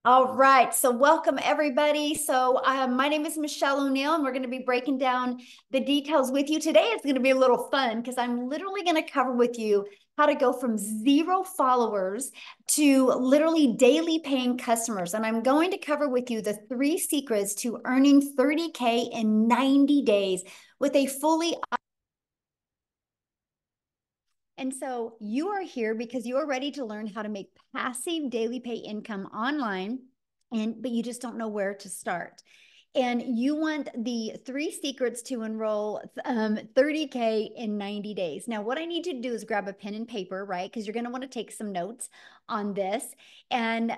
All right, so welcome everybody. My name is Michelle O'Neill, and we're going to be breaking down the details with you today. It's going to be a little fun because I'm literally going to cover with you how to go from 0 followers to literally daily paying customers. And I'm going to cover with you the 3 secrets to earning 30K in 90 days with a fully. And so you are here because you are ready to learn how to make passive daily pay income online, but you just don't know where to start. And you want the 3 secrets to enroll 30K in 90 days. Now, what I need you to do is grab a pen and paper, right? Because you're going to want to take some notes on this. And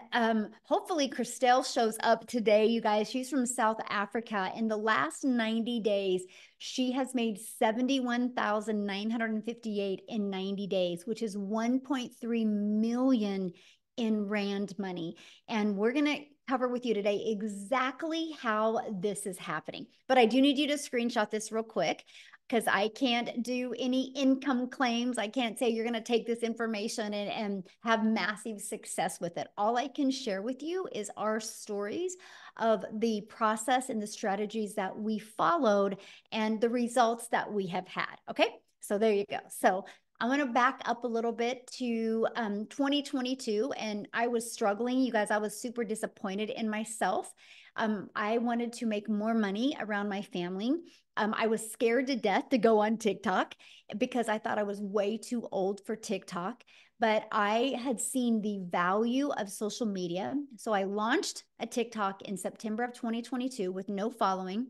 hopefully, Christelle shows up today, you guys. She's from South Africa. In the last 90 days, she has made 71,958 in 90 days, which is 1.3 million in Rand money. And we're going to cover with you today exactly how this is happening. But I do need you to screenshot this real quick because I can't do any income claims. I can't say you're going to take this information and have massive success with it. All I can share with you is our stories of the process and the strategies that we followed and the results that we have had. Okay, so there you go. So I want to back up a little bit to 2022, and I was struggling. You guys, I was super disappointed in myself. I wanted to make more money around my family. I was scared to death to go on TikTok because I thought I was way too old for TikTok, but I had seen the value of social media. So I launched a TikTok in September of 2022 with no following,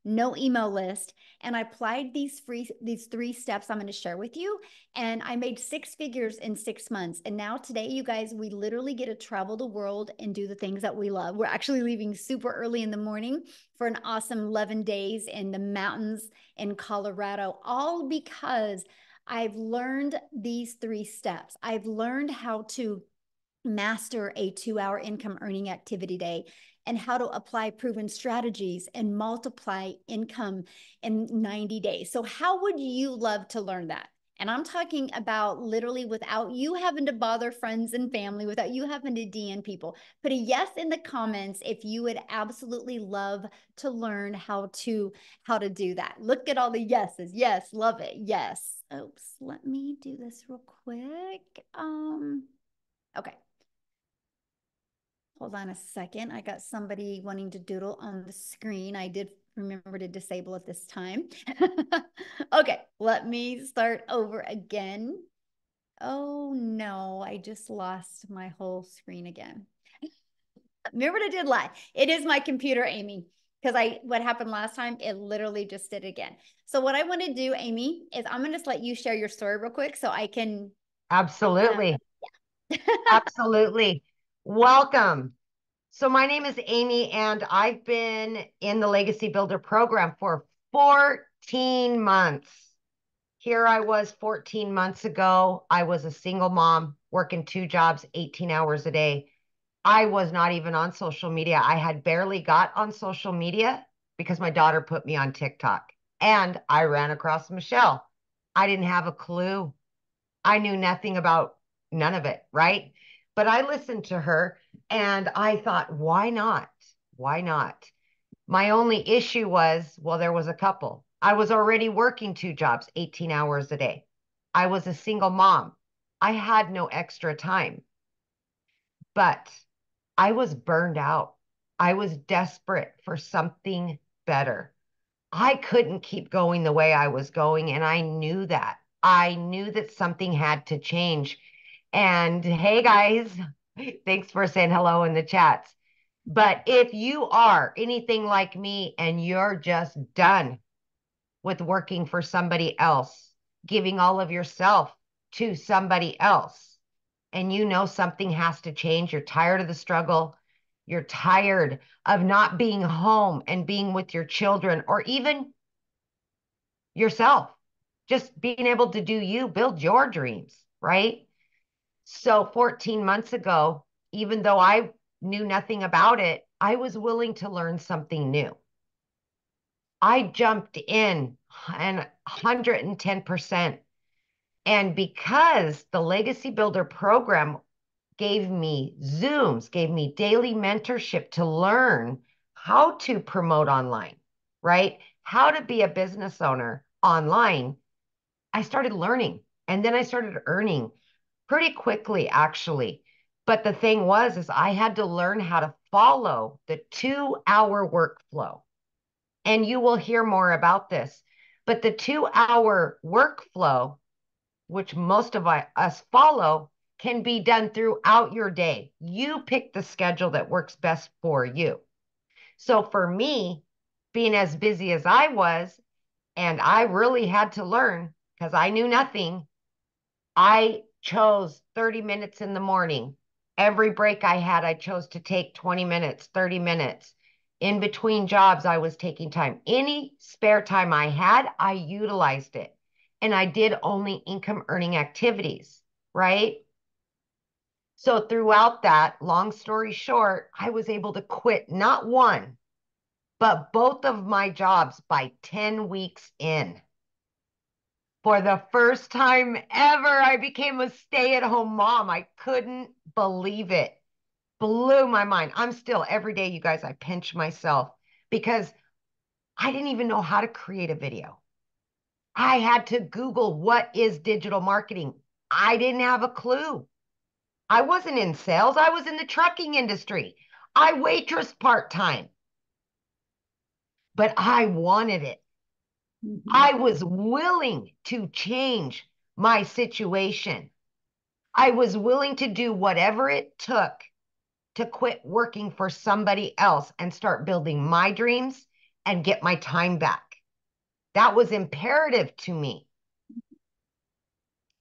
no email list, and I applied these 3 steps I'm going to share with you, and I made 6 figures in 6 months. And now today, you guys, we literally get to travel the world and do the things that we love. We're actually leaving super early in the morning for an awesome 11 days in the mountains in Colorado, all because I've learned these 3 steps. I've learned how to master a 2-hour income earning activity day and how to apply proven strategies and multiply income in 90 days. So, how would you love to learn that? And I'm talking about literally without you having to bother friends and family, without you having to DM people. Put a yes in the comments if you would absolutely love to learn how to do that. Look at all the yeses. Yes, love it. Yes. Oops, let me do this real quick. Okay. Hold on a second. I got somebody wanting to doodle on the screen. I did remember to disable it this time. Okay, let me start over again. Oh no, I just lost my whole screen again. Remember what I did live. It is my computer, Amy, because what happened last time, it literally just did it again. So what I want to do, Amy, is I'm going to just let you share your story real quick so I can open up. Absolutely. Yeah. Absolutely. Welcome. So my name is Amy, and I've been in the Legacy Builder program for 14 months. Here I was 14 months ago. I was a single mom working 2 jobs, 18 hours a day. I was not even on social media. I had barely got on social media because my daughter put me on TikTok, and I ran across Michelle. I didn't have a clue. I knew nothing about none of it, right? But I listened to her and I thought, why not? Why not? My only issue was, well, there was a couple. I was already working 2 jobs, 18 hours a day. I was a single mom. I had no extra time, but I was burned out. I was desperate for something better. I couldn't keep going the way I was going, and I knew that. I knew that something had to change. And hey, guys, thanks for saying hello in the chats. But if you are anything like me and you're just done with working for somebody else, giving all of yourself to somebody else, and you know something has to change, you're tired of the struggle, you're tired of not being home and being with your children, or even yourself, just being able to do you, build your dreams, right? So 14 months ago, even though I knew nothing about it, I was willing to learn something new. I jumped in and 110%. And because the Legacy Builder program gave me Zooms, gave me daily mentorship to learn how to promote online, right? How to be a business owner online. I started learning and then I started earning pretty quickly, actually. But the thing was, is I had to learn how to follow the 2 hour workflow. And you will hear more about this. But the 2 hour workflow, which most of us follow, can be done throughout your day. You pick the schedule that works best for you. So for me, being as busy as I was, and I really had to learn because I knew nothing, I chose 30 minutes in the morning. Every break I had, I chose to take 20 minutes, 30 minutes. In between jobs, I was taking time. Any spare time I had, I utilized it. And I did only income earning activities, right? So throughout that, long story short, I was able to quit not one, but both of my jobs by 10 weeks in. For the first time ever, I became a stay-at-home mom. I couldn't believe it. Blew my mind. I'm still every day, you guys, I pinch myself because I didn't even know how to create a video. I had to Google what is digital marketing. I didn't have a clue. I wasn't in sales. I was in the trucking industry. I waitress part-time, but I wanted it. Mhm. I was willing to change my situation. I was willing to do whatever it took to quit working for somebody else and start building my dreams and get my time back. That was imperative to me.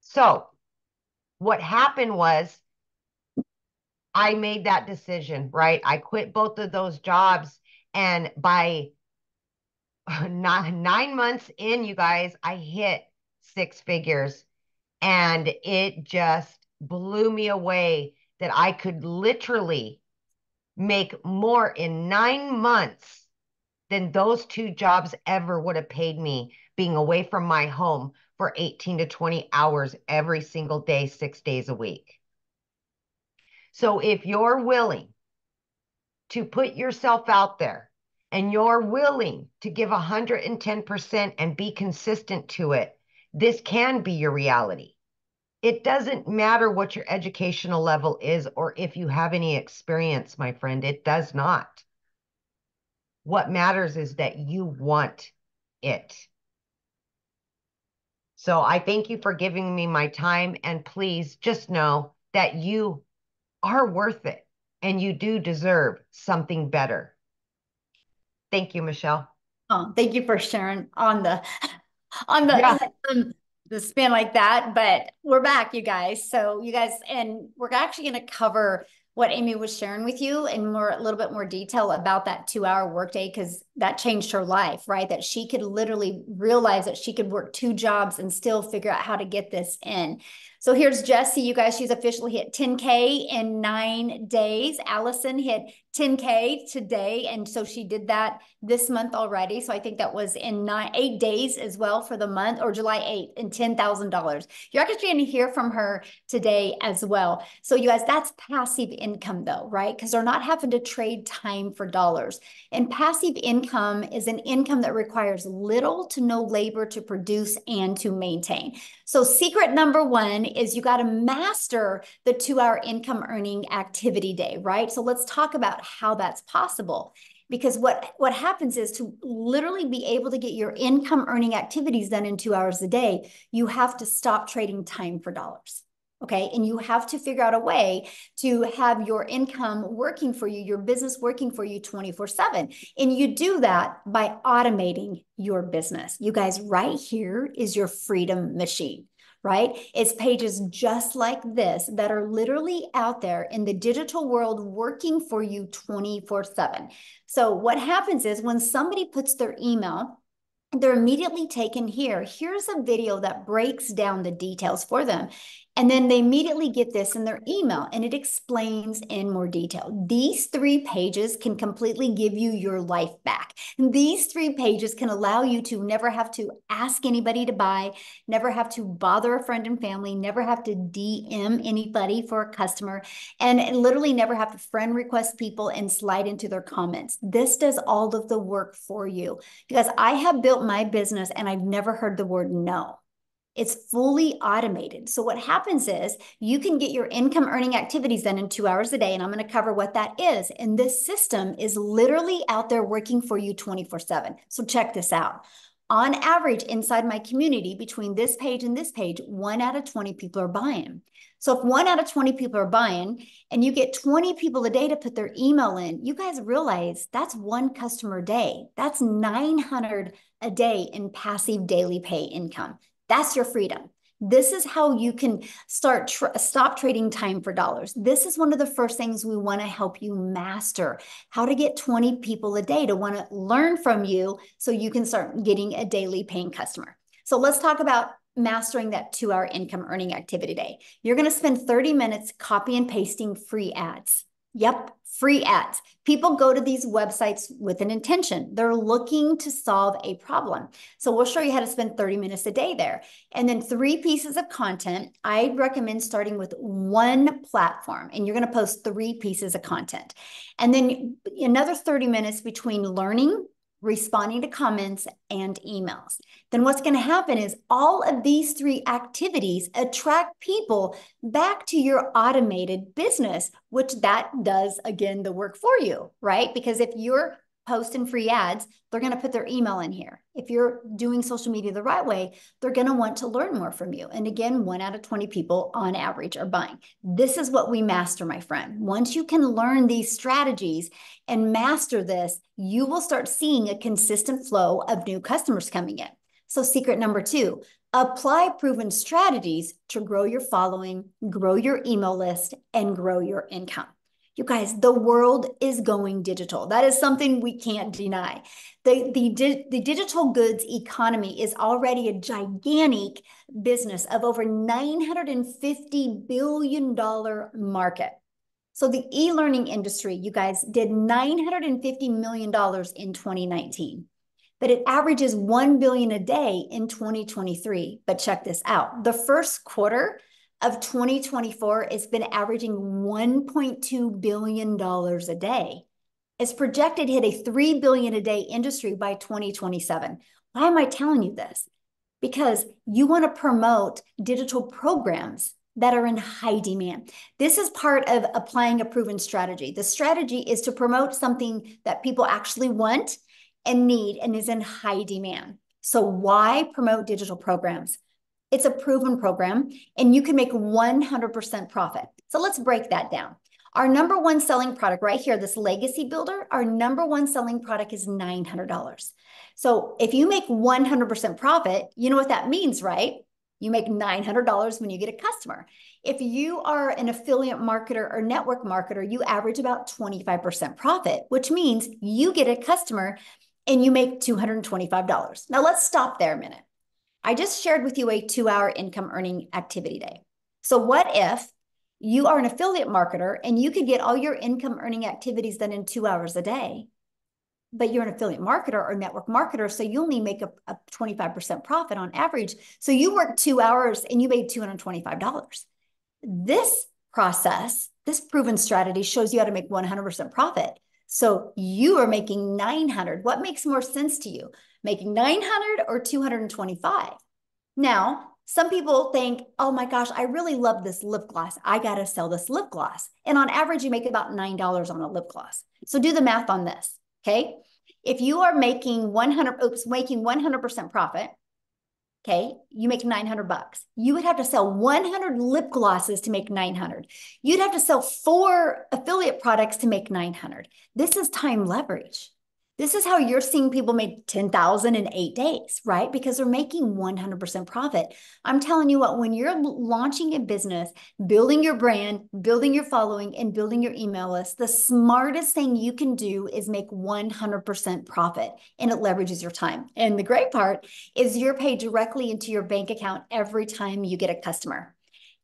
So, what happened was I made that decision, right? I quit both of those jobs. And by 9 months in, you guys, I hit 6 figures. And it just blew me away that I could literally make more in 9 months than those two jobs ever would have paid me being away from my home for 18 to 20 hours every single day, 6 days a week. So if you're willing to put yourself out there and you're willing to give 110% and be consistent to it, this can be your reality. It doesn't matter what your educational level is or if you have any experience, my friend. It does not. What matters is that you want it. So I thank you for giving me my time. And please just know that you are worth it and you do deserve something better. Thank you, Michelle. Oh, thank you for sharing on the on Yeah. the spin like that. But we're back, you guys. So you guys, and we're actually going to cover what Amy was sharing with you in more a little bit more detail about that 2 hour workday because that changed her life, right? That she could literally realize that she could work two jobs and still figure out how to get this in. So here's Jessie, you guys. She's officially hit 10K in 9 days. Allison hit 10K today, and so she did that this month already. So I think that was in 8 days as well for the month, or July 8th, and $10,000. You're actually going to hear from her today as well. So you guys, that's passive income though, right? Because they're not having to trade time for dollars. And passive income is an income that requires little to no labor to produce and to maintain. So secret number one is you got to master the 2 hour income earning activity day, right? So let's talk about how that's possible. Because what happens is to literally be able to get your income earning activities done in 2 hours a day, you have to stop trading time for dollars. Okay. And you have to figure out a way to have your income working for you, your business working for you 24/7. And you do that by automating your business. You guys, right here is your freedom machine, right? It's pages just like this that are literally out there in the digital world working for you 24/7. So what happens is when somebody puts their email, they're immediately taken here. Here's a video that breaks down the details for them. And then they immediately get this in their email and it explains in more detail. These 3 pages can completely give you your life back. These 3 pages can allow you to never have to ask anybody to buy, never have to bother a friend and family, never have to DM anybody for a customer, and literally never have to friend request people and slide into their comments. This does all of the work for you because I have built my business and I've never heard the word no. It's fully automated. So what happens is you can get your income earning activities done in 2 hours a day. And I'm going to cover what that is. And this system is literally out there working for you 24/7. So check this out. On average, inside my community, between this page and this page, 1 out of 20 people are buying. So if 1 out of 20 people are buying and you get 20 people a day to put their email in, you guys realize that's one customer a day. That's 900 a day in passive daily pay income. That's your freedom. This is how you can stop trading time for dollars. This is one of the first things we want to help you master, how to get 20 people a day to want to learn from you so you can start getting a daily paying customer. So let's talk about mastering that 2 hour income earning activity day. You're going to spend 30 minutes copy and pasting free ads. Yep, free ads. People go to these websites with an intention. They're looking to solve a problem. So we'll show you how to spend 30 minutes a day there. And then 3 pieces of content. I recommend starting with one platform and you're going to post 3 pieces of content. And then another 30 minutes between learning, responding to comments, and emails. Then what's going to happen is all of these 3 activities attract people back to your automated business, which that does, again, the work for you, right? Because if you're posting free ads, they're going to put their email in here. If you're doing social media the right way, they're going to want to learn more from you. And again, 1 out of 20 people on average are buying. This is what we master, my friend. Once you can learn these strategies and master this, you will start seeing a consistent flow of new customers coming in. So secret number 2, apply proven strategies to grow your following, grow your email list, and grow your income. You guys, the world is going digital. That is something we can't deny. The digital goods economy is already a gigantic business of over $950 billion market. So the e-learning industry, you guys, did $950 million in 2019, but it averages 1 billion a day in 2023. But check this out. The first quarter of 2024 has been averaging $1.2 billion a day. It's projected to hit a 3 billion a day industry by 2027. Why am I telling you this? Because you want to promote digital programs that are in high demand. This is part of applying a proven strategy. The strategy is to promote something that people actually want and need and is in high demand. So why promote digital programs? It's a proven program and you can make 100% profit. So let's break that down. Our number one selling product right here, this legacy builder, our number one selling product is $900. So if you make 100% profit, you know what that means, right? You make $900 when you get a customer. If you are an affiliate marketer or network marketer, you average about 25% profit, which means you get a customer and you make $225. Now let's stop there a minute. I just shared with you a 2 hour income earning activity day. So what if you are an affiliate marketer and you could get all your income earning activities done in 2 hours a day, but you're an affiliate marketer or network marketer, so you only make a 25% profit on average. So you work 2 hours and you made $225. This process, this proven strategy shows you how to make 100% profit. So you are making 900. What makes more sense to you? Making 900 or 225? Now, some people think, oh my gosh, I really love this lip gloss. I got to sell this lip gloss. And on average, you make about $9 on a lip gloss. So do the math on this, okay? If you are making 100% profit, okay, you make 900 bucks. You would have to sell 100 lip glosses to make 900. You'd have to sell 4 affiliate products to make 900. This is time leverage. This is how you're seeing people make 10,000 in 8 days, right? Because they're making 100% profit. I'm telling you what, when you're launching a business, building your brand, building your following, and building your email list, the smartest thing you can do is make 100% profit, and it leverages your time. And the great part is you're paid directly into your bank account every time you get a customer.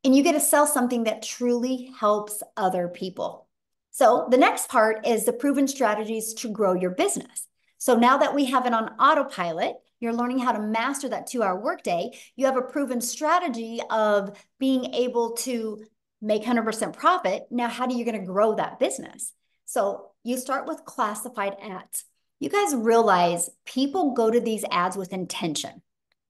and you get to sell something that truly helps other people. So the next part is the proven strategies to grow your business. So now that we have it on autopilot, you're learning how to master that 2-hour workday. You have a proven strategy of being able to make 100% profit. Now, how are you going to grow that business? So you start with classified ads. You guys realize people go to these ads with intention,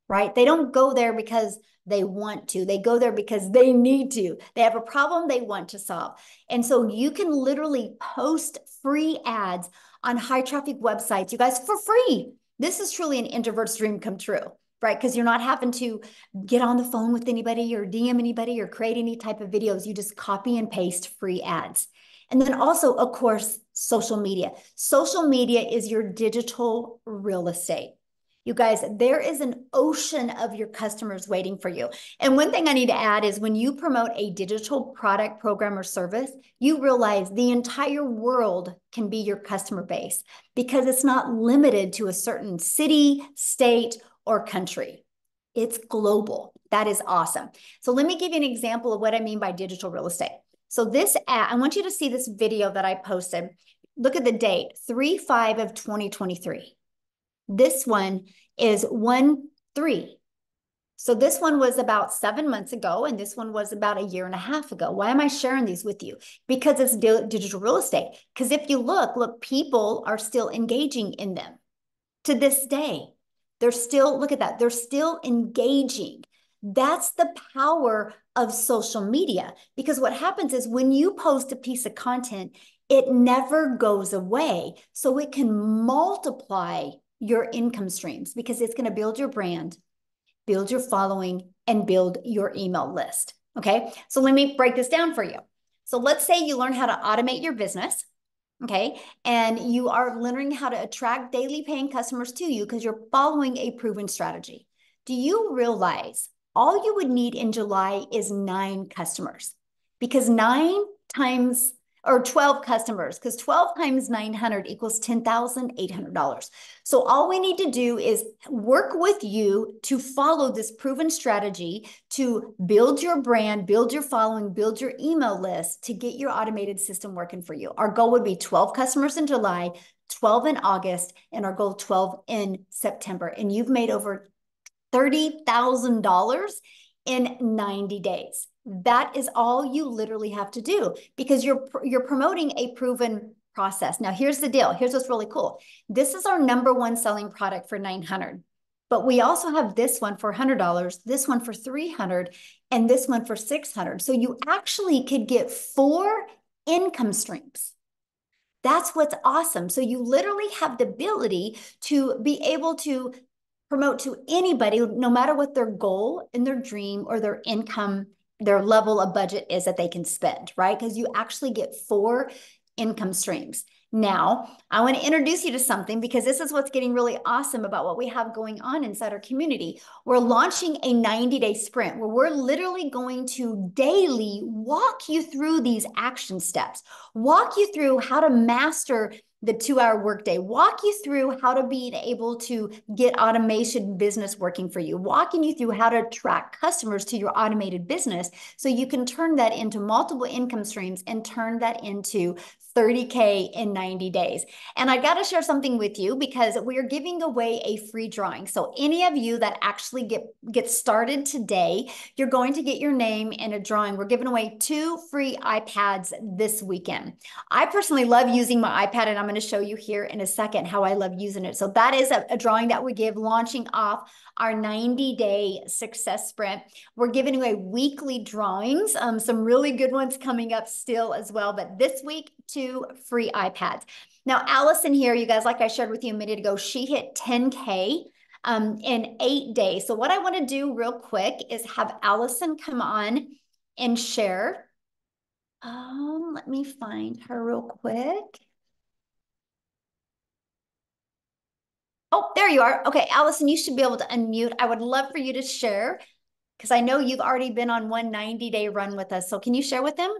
right? They don't go there because they want to. They go there because they need to. They have a problem they want to solve. And so you can literally post free ads on high traffic websites, you guys, for free. This is truly an introvert's dream come true, right? Because you're not having to get on the phone with anybody or DM anybody or create any type of videos. You just copy and paste free ads. And then also, of course, social media. Social media is your digital real estate. You guys, there is an ocean of your customers waiting for you. And one thing I need to add is when you promote a digital product, program, or service, you realize the entire world can be your customer base because it's not limited to a certain city, state, or country. It's global. That is awesome. So let me give you an example of what I mean by digital real estate. So this ad, I want you to see this video that I posted. Look at the date, 3/5 of 2023. This one is 1/3. So this one was about 7 months ago, and this one was about a year and a half ago. Why am I sharing these with you? Because it's digital real estate. Because if you look, people are still engaging in them to this day. They're still, look at that, they're still engaging. That's the power of social media. Because what happens is when you post a piece of content, it never goes away. So it can multiply your income streams because it's going to build your brand, build your following, and build your email list. Okay. So let me break this down for you. So let's say you learn how to automate your business. Okay. And you are learning how to attract daily paying customers to you because you're following a proven strategy. Do you realize all you would need in July is 9 customers? Because 9 times or 12 customers, because 12 times 900 equals $10,800. So all we need to do is work with you to follow this proven strategy to build your brand, build your following, build your email list to get your automated system working for you. Our goal would be 12 customers in July, 12 in August, and our goal 12 in September. And you've made over $30,000 in 90 days. That is all you literally have to do because you're promoting a proven process. Now, here's the deal. Here's what's really cool. This is our number one selling product for 900. But we also have this one for $100, this one for $300, and this one for $600. So you actually could get 4 income streams. That's what's awesome. So you literally have the ability to be able to promote to anybody, no matter what their goal and their dream or their income, their level of budget is that they can spend, right? Because you actually get 4 income streams. Now, I want to introduce you to something because this is what's getting really awesome about what we have going on inside our community. We're launching a 90-day sprint where we're literally going to daily walk you through these action steps, walk you through how to master the 2-hour workday, walk you through how to be able to get automation business working for you, walking you through how to attract customers to your automated business so you can turn that into multiple income streams and turn that into 30K in 90 days. And I got to share something with you because we're giving away a free drawing. So any of you that actually get started today, you're going to get your name in a drawing. We're giving away 2 free iPads this weekend. I personally love using my iPad, and I'm going to show you here in a second how I love using it. So that is a drawing that we give launching off our 90-day success sprint. We're giving away weekly drawings, some really good ones coming up still as well. But this week, 2 free iPads. Now, Allison here, you guys, like I shared with you a minute ago, she hit 10K in 8 days. So what I want to do real quick is have Allison come on and share. Let me find her real quick. Oh, there you are. Okay, Allison, you should be able to unmute. I would love for you to share because I know you've already been on one 90-day run with us. So can you share with them?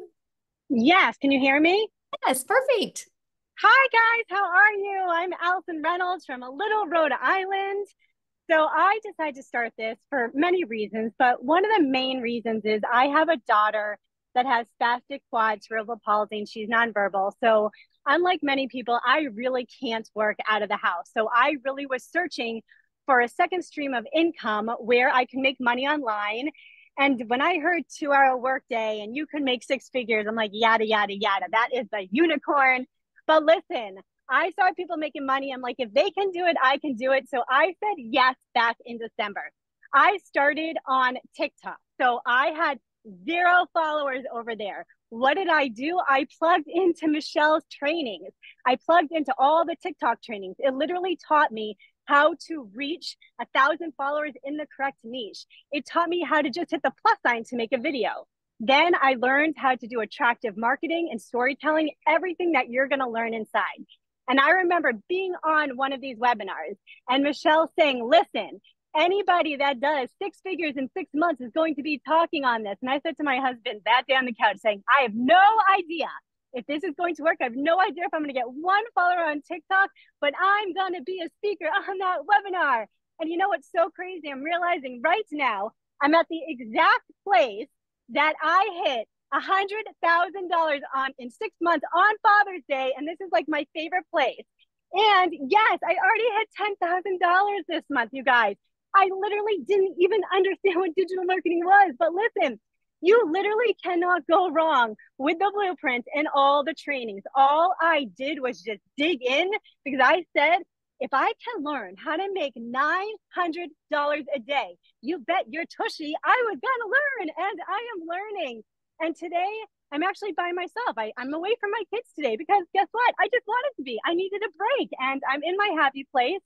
Yes, can you hear me? Yes, perfect. Hi guys, how are you? I'm Allison Reynolds from a little Rhode Island. So I decided to start this for many reasons, but one of the main reasons is I have a daughter that has spastic quad cerebral palsy and she's nonverbal. So unlike many people, I really can't work out of the house. So I really was searching for a second stream of income where I can make money online. And when I heard 2 hour workday and you can make six figures, I'm like, yada, yada, yada. That is the unicorn. But listen, I saw people making money. I'm like, if they can do it, I can do it. So I said yes back in December. I started on TikTok. So I had 0 followers over there. What did I do? I plugged into Michelle's trainings. I plugged into all the TikTok trainings. It literally taught me how to reach 1,000 followers in the correct niche. It taught me how to just hit the plus sign to make a video. Then I learned how to do attractive marketing and storytelling, everything that you're going to learn inside. And I remember being on one of these webinars and Michelle saying, listen, anybody that does six figures in 6 months is going to be talking on this. And I said to my husband that day on the couch saying, I have no idea if this is going to work. I have no idea if I'm going to get 1 follower on TikTok, but I'm going to be a speaker on that webinar. And you know what's so crazy? I'm realizing right now I'm at the exact place that I hit $100,000 on in 6 months on Father's Day, and this is like my favorite place. And yes, I already hit $10,000 this month, you guys. I literally didn't even understand what digital marketing was, but listen, you literally cannot go wrong with the blueprint and all the trainings. All I did was just dig in because I said, if I can learn how to make $900 a day, you bet your tushy I was gonna learn, and I am learning. And today I'm actually by myself. I'm away from my kids today because guess what? I just wanted to be. I needed a break and I'm in my happy place.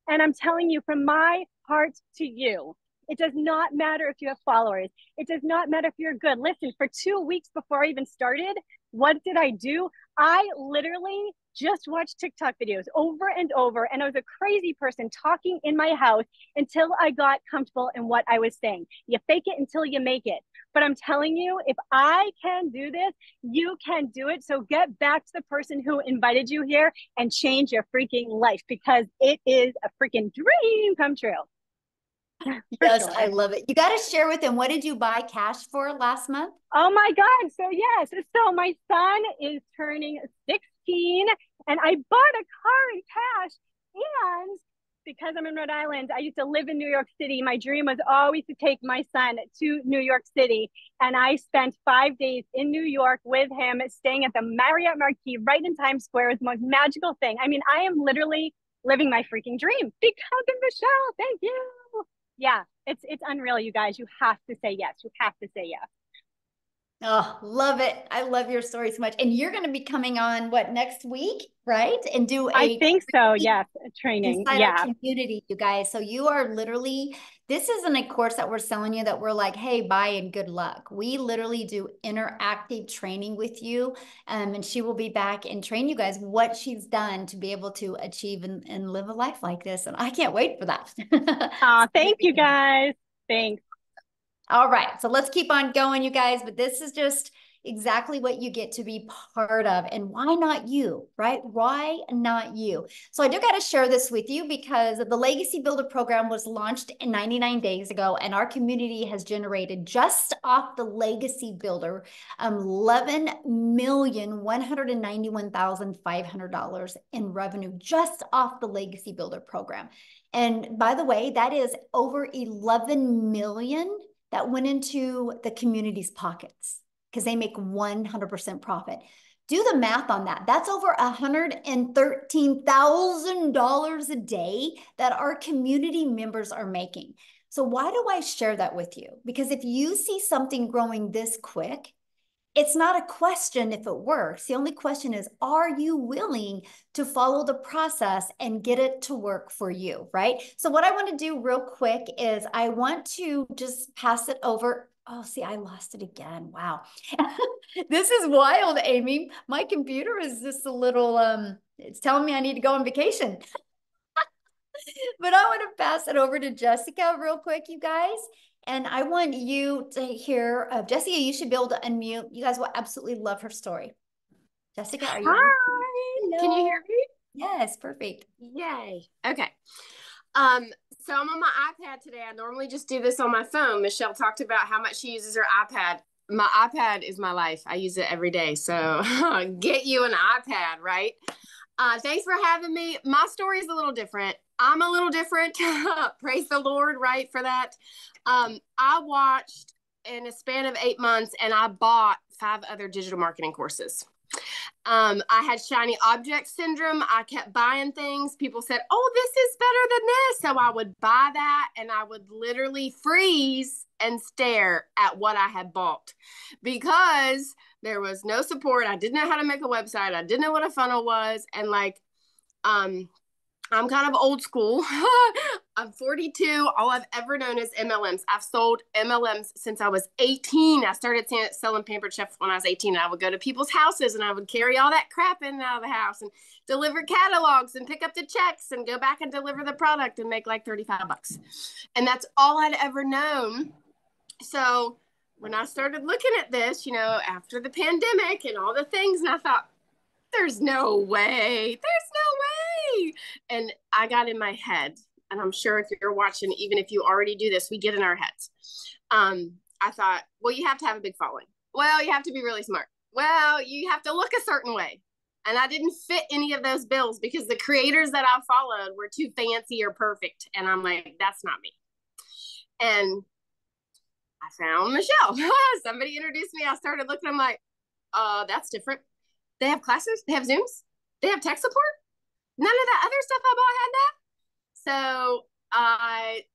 And I'm telling you from my heart to you, it does not matter if you have followers. It does not matter if you're good. Listen, for 2 weeks before I even started, what did I do? I literally just watched TikTok videos over and over. And I was a crazy person talking in my house until I got comfortable in what I was saying. You fake it until you make it. But I'm telling you, if I can do this, you can do it. So get back to the person who invited you here and change your freaking life because it is a freaking dream come true. Yes, Sure. I love it. You got to share with them. What did you buy cash for last month? Oh my God. So yes. So my son is turning 16 and I bought a car in cash. And because I'm in Rhode Island, I used to live in New York City. My dream was always to take my son to New York City. And I spent 5 days in New York with him, staying at the Marriott Marquis right in Times Square. It was the most magical thing. I mean, I am literally living my freaking dream because of Michelle. Thank you. Yeah, it's unreal, you guys. You have to say yes. You have to say yes. Oh, love it. I love your story so much. And you're going to be coming on what next week, right? And do I a think so. Yes, training. inside our Yeah. community, you guys. So you are literally, this isn't a course that we're selling you that we're like, hey, buy and good luck. We literally do interactive training with you. And she will be back and train you guys what she's done to be able to achieve and live a life like this. And I can't wait for that. Thank you guys. Thanks. All right, so let's keep on going, you guys, but this is just exactly what you get to be part of. And why not you, right? Why not you? So I do got to share this with you because the Legacy Builder program was launched 99 days ago, and our community has generated just off the Legacy Builder $11,191,500 in revenue just off the Legacy Builder program. And by the way, that is over 11 million that went into the community's pockets because they make 100% profit. Do the math on that. That's over $113,000 a day that our community members are making. So why do I share that with you? Because if you see something growing this quick, it's not a question if it works. The only question is, are you willing to follow the process and get it to work for you, right? So what I want to do real quick is I want to just pass it over. Oh, see, I lost it again. Wow. This is wild, Amy. My computer is just a little, it's telling me I need to go on vacation. But I want to pass it over to Jessica real quick, you guys. And I want you to hear, Jessica, you should be able to unmute. You guys will absolutely love her story. Jessica, are you on? Hi. Can you hear me? Yes, perfect. Yay. Okay. So I'm on my iPad today. I normally just do this on my phone. Michelle talked about how much she uses her iPad. My iPad is my life. I use it every day. So get you an iPad, right? Thanks for having me. My story is a little different. I'm a little different. Praise the Lord, right, for that. I watched in a span of 8 months and I bought 5 other digital marketing courses. I had shiny object syndrome. I kept buying things. People said, "Oh, this is better than this." So I would buy that and I would literally freeze and stare at what I had bought because there was no support. I didn't know how to make a website. I didn't know what a funnel was. And I'm kind of old school. I'm 42. All I've ever known is MLMs. I've sold MLMs since I was 18. I started selling Pampered Chef when I was 18. I would go to people's houses and I would carry all that crap in and out of the house and deliver catalogs and pick up the checks and go back and deliver the product and make like 35 bucks. And that's all I'd ever known. So when I started looking at this, after the pandemic and all the things, and I thought, there's no way. And I got in my head, and I'm sure if you're watching, even if you already do this, we get in our heads. I thought, well, you have to have a big following. Well, you have to be really smart. Well, you have to look a certain way. And I didn't fit any of those bills because the creators that I followed were too fancy or perfect. And I'm like, that's not me. And I found Michelle. Somebody introduced me. I started looking. I'm like, that's different. They have classes. They have Zooms. They have tech support. None of that other stuff I bought had that. So I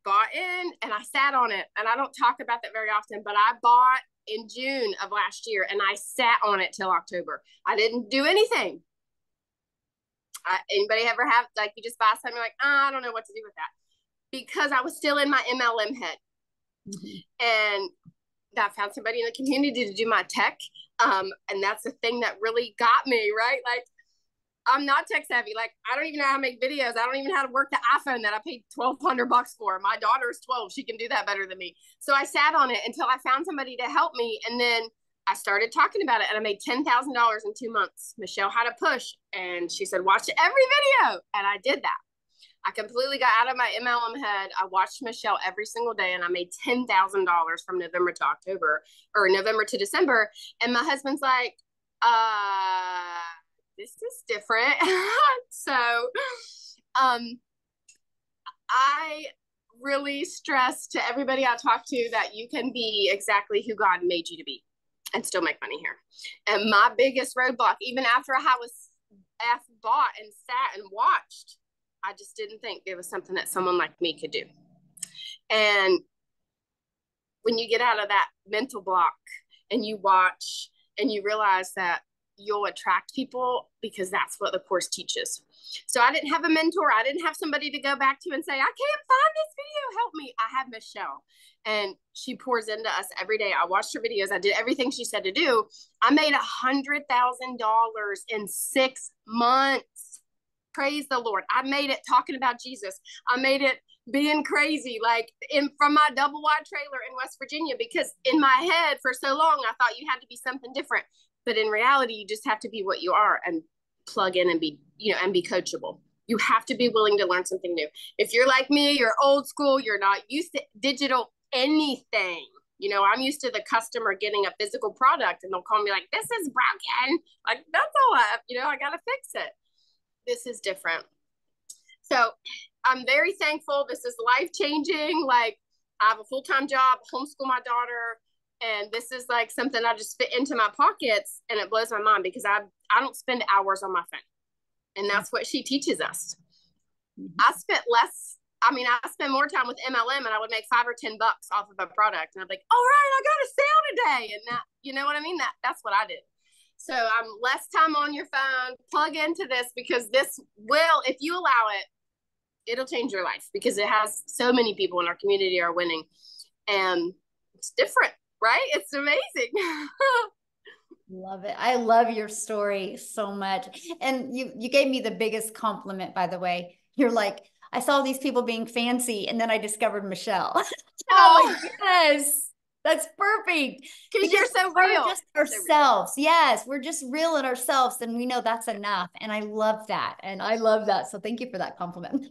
bought in and I sat on it. And I don't talk about that very often, but I bought in June of last year and I sat on it till October. I didn't do anything. Anybody ever have, like, you just buy something like, I don't know what to do with that, because I was still in my MLM head. And I found somebody in the community to do my tech. And that's the thing that really got me, right? Like, I'm not tech savvy. Like, I don't even know how to make videos. I don't even know how to work the iPhone that I paid $1,200 for. My daughter's 12. She can do that better than me. So I sat on it until I found somebody to help me. And then I started talking about it and I made $10,000 in 2 months. Michelle had a push and she said, watch every video. And I did that. I completely got out of my MLM head. I watched Michelle every single day and I made $10,000 from November to October, or November to December. And my husband's like, this is different. So I really stress to everybody I talk to that you can be exactly who God made you to be and still make money here. And my biggest roadblock, even after I was bought and sat and watched, I just didn't think it was something that someone like me could do. And when you get out of that mental block and you watch and you realize that you'll attract people, because that's what the course teaches. So I didn't have a mentor. I didn't have somebody to go back to and say, I can't find this video, help me. I have Michelle and she pours into us every day. I watched her videos. I did everything she said to do. I made $100,000 in 6 months. Praise the Lord. I made it talking about Jesus. I made it being crazy, like from my double wide trailer in West Virginia, because in my head for so long, I thought you had to be something different. But in reality, you just have to be what you are and plug in and be, and be coachable. You have to be willing to learn something new. If you're like me, you're old school, you're not used to digital anything. I'm used to the customer getting a physical product and they'll call me like, this is broken. Like, that's all I got to fix it. This is different. So I'm very thankful. This is life-changing. Like, I have a full-time job, homeschool my daughter, and this is like something I just fit into my pockets, and it blows my mind because I don't spend hours on my phone. And that's what she teaches us. I spent I spend more time with MLM and I would make $5 or $10 off of a product. And I'd be like, all right, I got a sale today. And that, you know what I mean? That's what I did. So I'm less time on your phone, plug into this, because this will, if you allow it, it'll change your life, because it has so many people in our community are winning, and it's different, right? It's amazing. Love it. I love your story so much. And you gave me the biggest compliment, by the way. You're like, I saw these people being fancy and then I discovered Michelle. And I'm like, yes, that's perfect. Because you're so real. We're just ourselves. Yes, we're just real in ourselves, and we know that's enough. And I love that. So thank you for that compliment.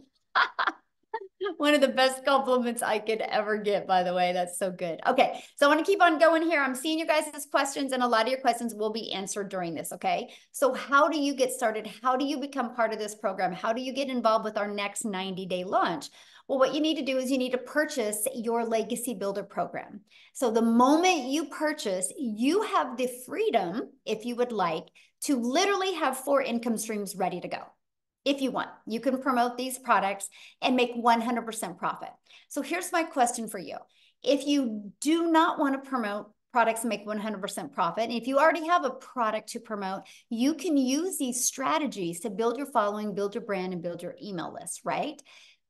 One of the best compliments I could ever get, by the way. That's so good. Okay, so I want to keep on going here. I'm seeing you guys' questions, and a lot of your questions will be answered during this, okay? So how do you get started? How do you become part of this program? How do you get involved with our next 90-day launch? Well, what you need to do is you need to purchase your Legacy Builder program. So the moment you purchase, you have the freedom, if you would like, to literally have 4 income streams ready to go. If you want, you can promote these products and make 100% profit. So here's my question for you. If you do not want to promote products and make 100% profit, and if you already have a product to promote, you can use these strategies to build your following, build your brand, and build your email list, right?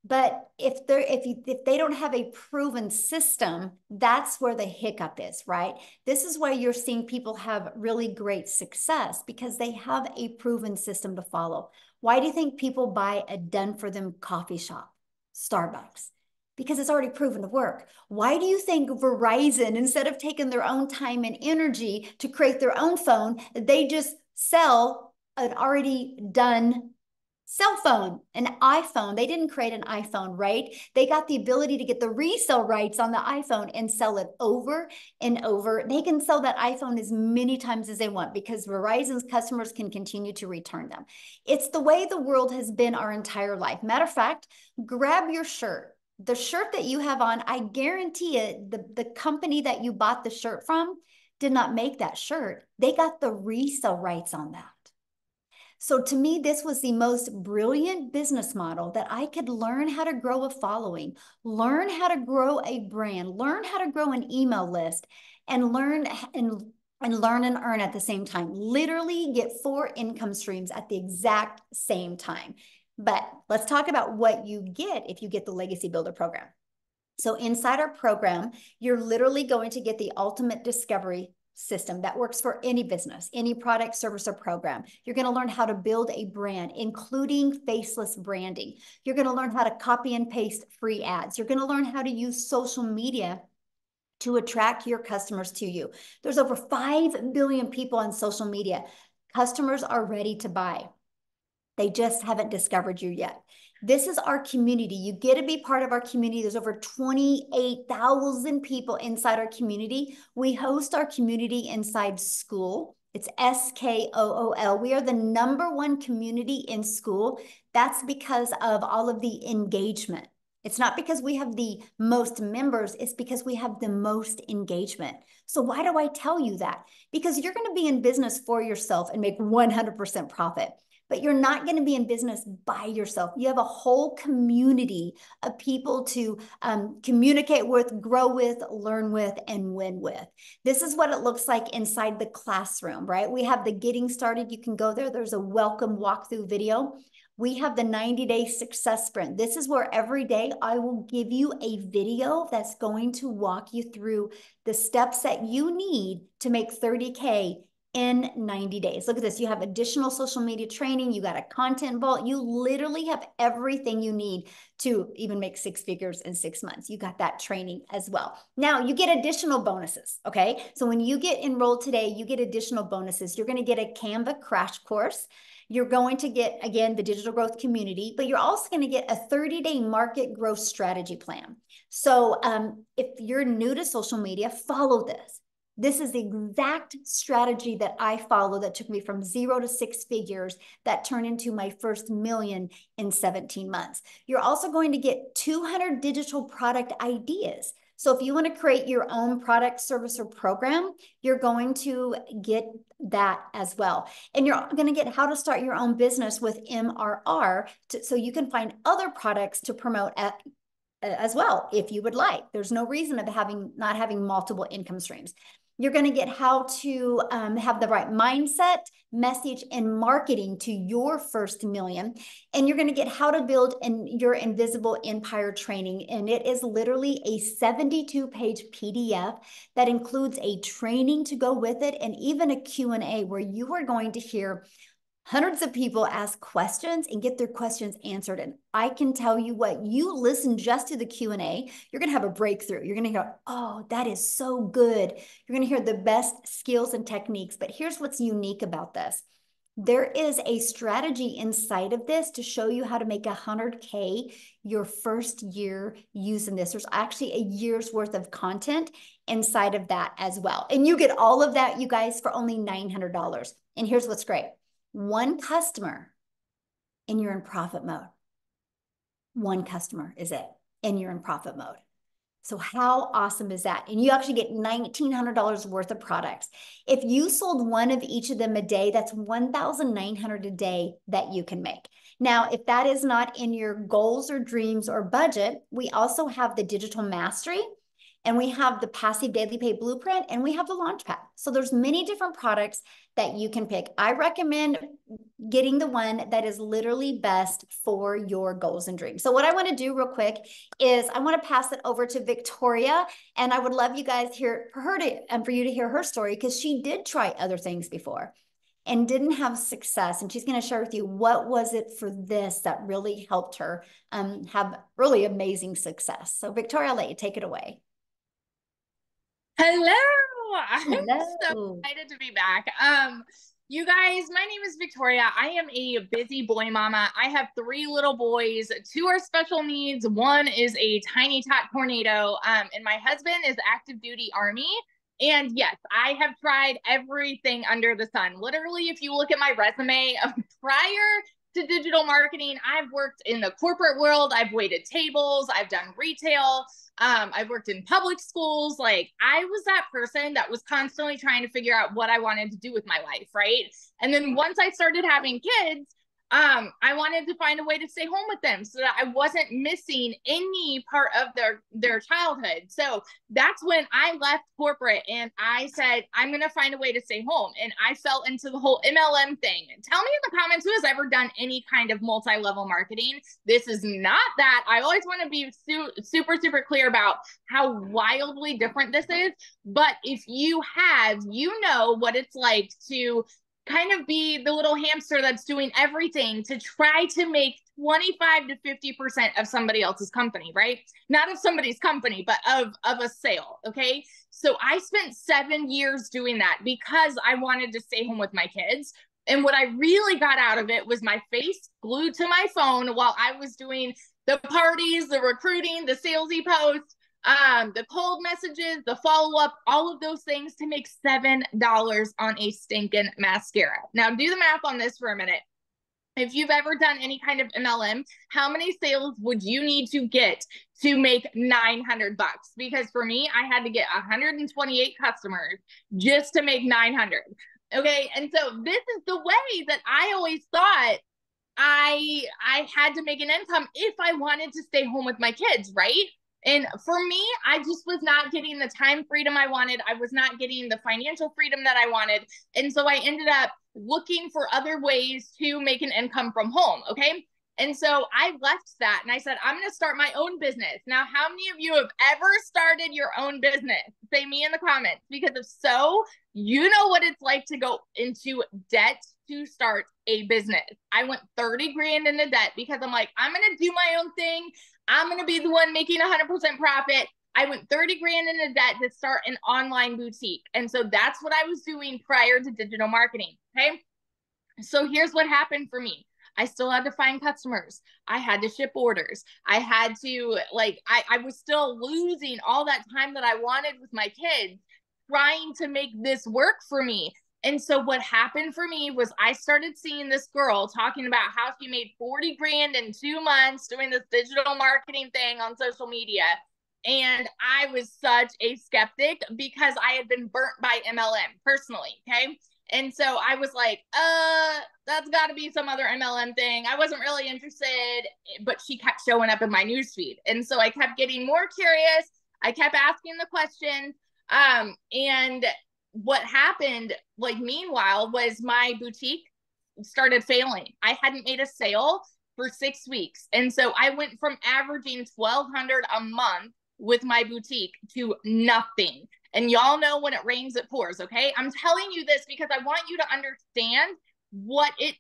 But if they don't have a proven system, that's where the hiccup is, right? This is why you're seeing people have really great success, because they have a proven system to follow. Why do you think people buy a done for them coffee shop, Starbucks? Because it's already proven to work. Why do you think Verizon, instead of taking their own time and energy to create their own phone, they just sell an already done cell phone, an iPhone? They didn't create an iPhone, right? They got the ability to get the resale rights on the iPhone and sell it over and over. They can sell that iPhone as many times as they want because Verizon's customers can continue to return them. It's the way the world has been our entire life. Matter of fact, grab your shirt. The shirt that you have on, I guarantee it, the company that you bought the shirt from did not make that shirt. They got the resale rights on that. So to me, this was the most brilliant business model that I could learn how to grow a following, learn how to grow a brand, learn how to grow an email list, and learn and earn at the same time. Literally get 4 income streams at the exact same time. But let's talk about what you get if you get the Legacy Builder program. So inside our program, you're literally going to get the ultimate discovery system that works for any business, any product, service, or program. You're going to learn how to build a brand, including faceless branding. You're going to learn how to copy and paste free ads. You're going to learn how to use social media to attract your customers to you. There's over 5 billion people on social media. Customers are ready to buy. They just haven't discovered you yet. This is our community. You get to be part of our community. There's over 28,000 people inside our community. We host our community inside school. It's SKOOL. We are the #1 community in school. That's because of all of the engagement. It's not because we have the most members, it's because we have the most engagement. So why do I tell you that? Because you're going to be in business for yourself and make 100% profit. But you're not going to be in business by yourself. You have a whole community of people to communicate with, grow with, learn with, and win with. This is what it looks like inside the classroom, right? We have the getting started. You can go there. There's a welcome walkthrough video. We have the 90-day success sprint. This is where every day I will give you a video that's going to walk you through the steps that you need to make 30K in 90 days. Look at this. You have additional social media training. You got a content vault. You literally have everything you need to even make 6 figures in 6 months. You got that training as well. Now you get additional bonuses. Okay. So when you get enrolled today, you get additional bonuses. You're going to get a Canva crash course. You're going to get, again, the digital growth community, but you're also going to get a 30-day market growth strategy plan. So if you're new to social media, follow this. This is the exact strategy that I follow that took me from 0 to 6 figures that turned into my first million in 17 months. You're also going to get 200 digital product ideas. So if you want to create your own product, service, or program, you're going to get that as well. And you're going to get how to start your own business with MRR so you can find other products to promote as well, if you would like. There's no reason of not having multiple income streams. You're going to get how to have the right mindset, message, and marketing to your first million. And you're going to get how to build your invisible empire training. And it is literally a 72-page PDF that includes a training to go with it and even a Q&A where you are going to hear hundreds of people ask questions and get their questions answered. And I can tell you what, you listen just to the Q&A, you're going to have a breakthrough. You're going to hear, oh, that is so good. You're going to hear the best skills and techniques. But here's what's unique about this. There is a strategy inside of this to show you how to make 100K your first year using this. There's actually a year's worth of content inside of that as well. And you get all of that, you guys, for only $900. And here's what's great. One customer and you're in profit mode. One customer is it, and you're in profit mode. So how awesome is that? And you actually get $1,900 worth of products. If you sold one of each of them a day, that's $1,900 a day that you can make. Now, if that is not in your goals or dreams or budget, we also have the digital mastery, and we have the passive daily pay blueprint, and we have the launchpad. So there's many different products that you can pick. I recommend getting the one that is literally best for your goals and dreams. So what I want to do real quick is I want to pass it over to Victoria, and I would love you guys for you to hear her story, because she did try other things before and didn't have success. And she's going to share with you what was it for this that really helped her have really amazing success. So Victoria, I'll let you take it away. Hello. I'm so Hello. excited to be back. You guys, my name is Victoria. I am a busy boy mama. I have 3 little boys. 2 are special needs. 1 is a tiny tot tornado. And my husband is active duty Army. And yes, I have tried everything under the sun. Literally, if you look at my resume prior to digital marketing, I've worked in the corporate world. I've waited tables. I've done retail. I've worked in public schools. Like, I was that person that was constantly trying to figure out what I wanted to do with my life, right? And then once I started having kids, I wanted to find a way to stay home with them so that I wasn't missing any part of their childhood. So that's when I left corporate and I said, I'm going to find a way to stay home. And I fell into the whole MLM thing. Tell me in the comments who has ever done any kind of multi-level marketing. This is not that. I always want to be super, super clear about how wildly different this is. But if you have, you know what it's like to kind of be the little hamster that's doing everything to try to make 25 to 50% of somebody else's company, right? Not of somebody's company, but of a sale, okay? So I spent 7 years doing that because I wanted to stay home with my kids. And what I really got out of it was my face glued to my phone while I was doing the parties, the recruiting, the salesy posts, the cold messages, the follow-up, all of those things to make $7 on a stinking mascara. Now do the math on this for a minute. If you've ever done any kind of MLM, how many sales would you need to get to make $900? Because for me, I had to get 128 customers just to make 900. Okay. And so this is the way that I always thought I had to make an income if I wanted to stay home with my kids, right? And for me, I just was not getting the time freedom I wanted. I was not getting the financial freedom that I wanted. And so I ended up looking for other ways to make an income from home. Okay. And so I left that and I said, I'm going to start my own business. Now, how many of you have ever started your own business? Say me in the comments, because if so, you know what it's like to go into debt to start a business. I went 30 grand into debt because I'm like, I'm going to do my own thing. I'm going to be the one making 100% profit. I went 30 grand into debt to start an online boutique. And so that's what I was doing prior to digital marketing. Okay. So here's what happened for me. I still had to find customers. I had to ship orders. I had to I was still losing all that time that I wanted with my kids trying to make this work for me. And so what happened for me was I started seeing this girl talking about how she made 40 grand in 2 months doing this digital marketing thing on social media. And I was such a skeptic because I had been burnt by MLM personally. Okay. And so I was like, that's got to be some other MLM thing. I wasn't really interested, but she kept showing up in my newsfeed. And so I kept getting more curious. I kept asking the questions. And what happened, meanwhile, was my boutique started failing. I hadn't made a sale for 6 weeks. And so I went from averaging $1,200 a month with my boutique to nothing. And y'all know when it rains, it pours. Okay. I'm telling you this because I want you to understand what it